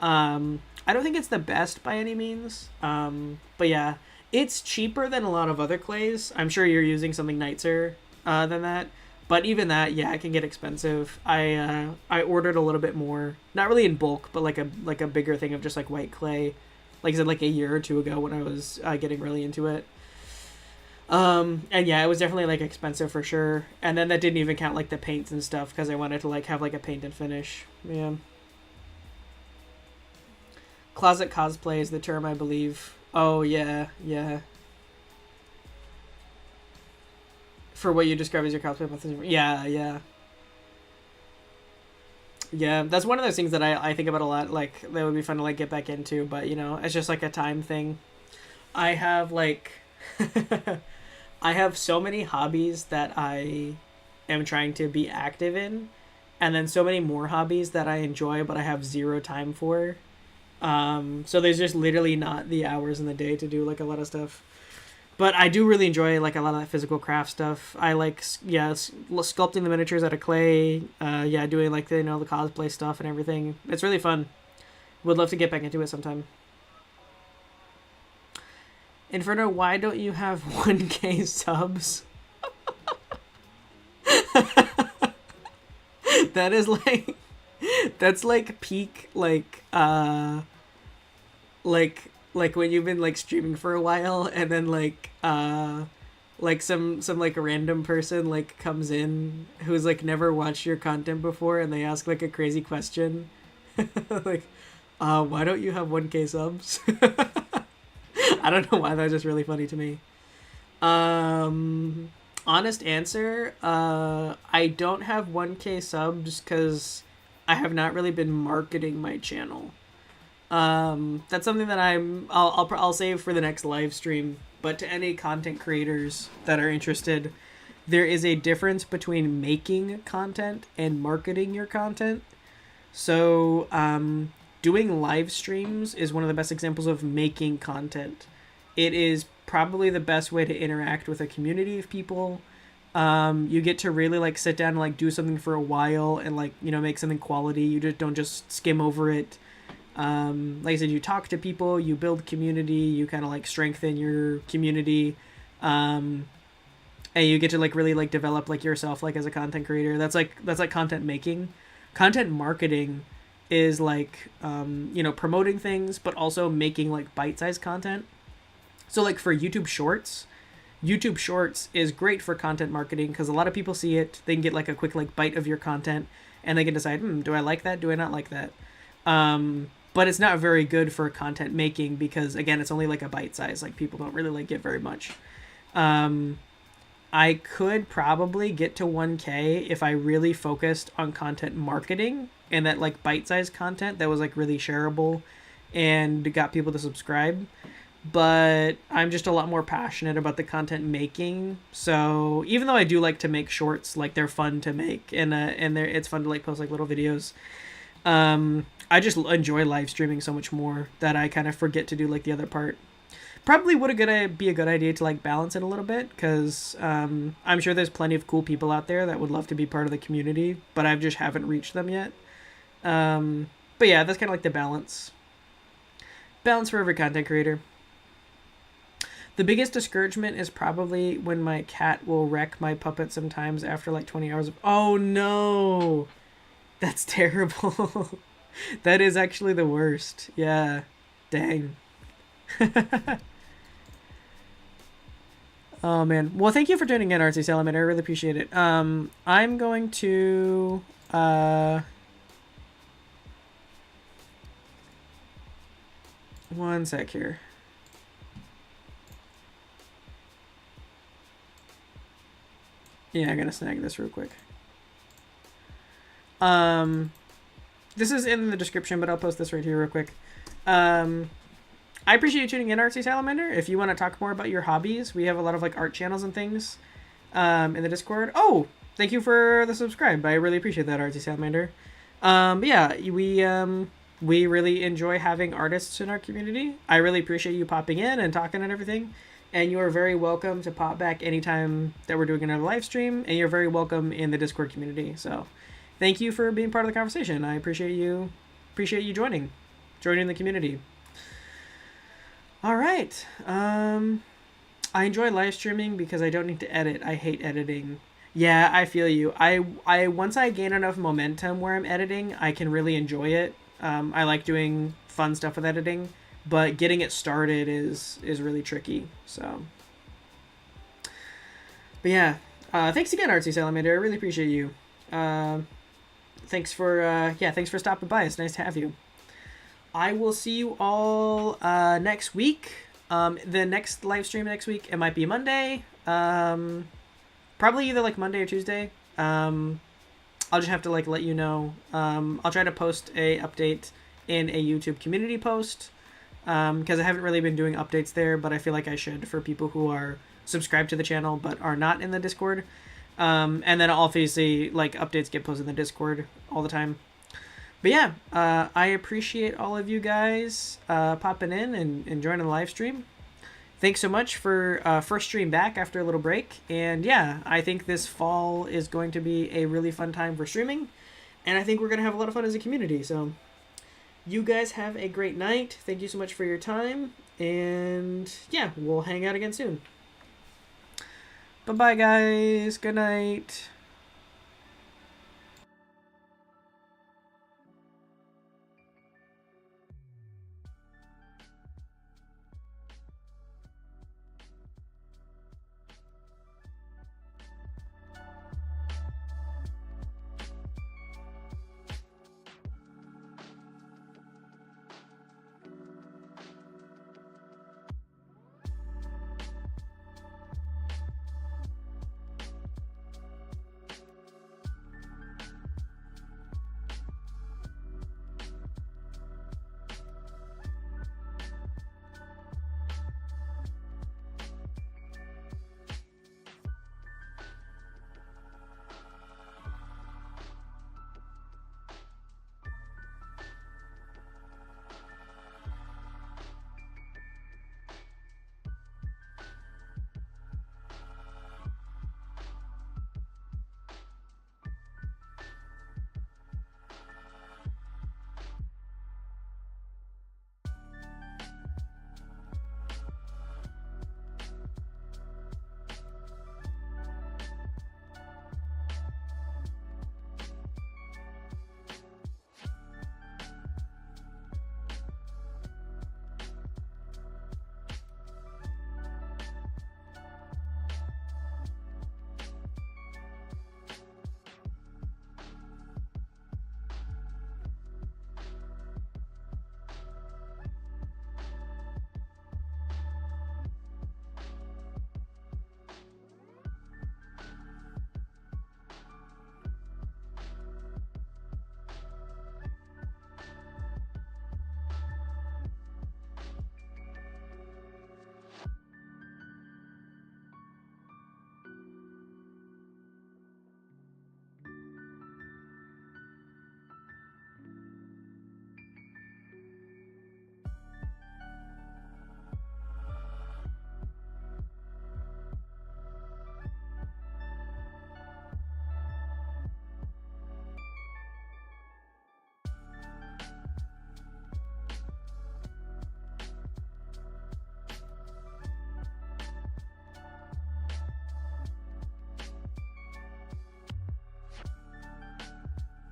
I don't think it's the best by any means. But yeah, it's cheaper than a lot of other clays. I'm sure you're using something nicer than that. But even that, yeah, it can get expensive. I ordered a little bit more, not really in bulk, but like a bigger thing of just like white clay, like I said, like a year or two ago when I was getting really into it. And yeah, it was definitely like expensive for sure. And then that didn't even count like the paints and stuff because I wanted to like have like a paint and finish. Yeah. Closet cosplay is the term, I believe. Oh yeah, yeah. For what you describe as your cosplay method. Yeah, yeah. Yeah, that's one of those things that I think about a lot. Like, that would be fun to, like, get back into. But, you know, it's just, like, a time thing. I have, like... I have so many hobbies that I am trying to be active in. And then so many more hobbies that I enjoy but I have zero time for. So there's just literally not the hours in the day to do, like, a lot of stuff. But I do really enjoy like a lot of that physical craft stuff. I like sculpting the miniatures out of clay. Yeah, doing like the the cosplay stuff and everything. It's really fun. Would love to get back into it sometime. Inferno, why don't you have 1K subs? That is like that's like peak like when you've been like streaming for a while and then like some like random person like comes in who's like never watched your content before and they ask like a crazy question like why don't you have 1K subs? I don't know why, that's just really funny to me. Honest answer, I don't have 1K subs because I have not really been marketing my channel. That's something that I'll save for the next live stream. But to any content creators that are interested, there is a difference between making content and marketing your content. So, doing live streams is one of the best examples of making content. It is probably the best way to interact with a community of people. You get to really like sit down and like do something for a while and like make something quality. You just don't just skim over it. Like I said, you talk to people, you build community, you kind of like strengthen your community, and you get to like really like develop like yourself like as a content creator. That's like content making. Content marketing is like promoting things but also making like bite-sized content. So like for YouTube Shorts is great for content marketing because a lot of people see it, they can get like a quick like bite of your content and they can decide, do I like that, do I not like that. But it's not very good for content making because again it's only like a bite size, like people don't really like get very much. I could probably get to 1K if I really focused on content marketing and that like bite-sized content that was like really shareable and got people to subscribe. but I'm just a lot more passionate about the content making. So even though I do like to make shorts, like they're fun to make, and it's fun to like post like little videos. I just enjoy live streaming so much more that I kind of forget to do like the other part. Probably would be a good idea to like balance it a little bit, because I'm sure there's plenty of cool people out there that would love to be part of the community, but I just haven't reached them yet. But yeah, that's kind of like the balance for every content creator. The biggest discouragement is probably when my cat will wreck my puppet sometimes after like 20 hours of... Oh no! That's terrible. That is actually the worst. Yeah. Dang. Oh man. Well, thank you for tuning in, Artsy Salamander. I really appreciate it. I'm going to one sec here. Yeah, I'm gonna snag this real quick. This is in the description, but I'll post this right here real quick. I appreciate you tuning in, Artsy Salamander. If you want to talk more about your hobbies, we have a lot of like art channels and things in the Discord. Oh, thank you for the subscribe. I really appreciate that, Artsy Salamander. But yeah, we really enjoy having artists in our community. I really appreciate you popping in and talking and everything. And you are very welcome to pop back anytime that we're doing another live stream. And you're very welcome in the Discord community. So thank you for being part of the conversation. I appreciate you joining the community. All right. I enjoy live streaming because I don't need to edit. I hate editing. Yeah, I feel you. I once I gain enough momentum where I'm editing, I can really enjoy it. I like doing fun stuff with editing, but getting it started is really tricky. So, but yeah, thanks again, Artsy Salamander. I really appreciate you. Thanks for stopping by. It's nice to have you. I will see you all next week. The next live stream next week, it might be Monday. Probably either like Monday or Tuesday. I'll just have to like let you know. I'll try to post a update in a YouTube community post, because I haven't really been doing updates there, but I feel like I should for people who are subscribed to the channel but are not in the Discord. And then obviously like updates get posted in the Discord all the time. But yeah, I appreciate all of you guys popping in and joining the live stream. Thanks so much for first stream back after a little break. And yeah, I think this fall is going to be a really fun time for streaming. And I think we're going to have a lot of fun as a community. So you guys have a great night. Thank you so much for your time. And yeah, we'll hang out again soon. Bye-bye, guys. Good night.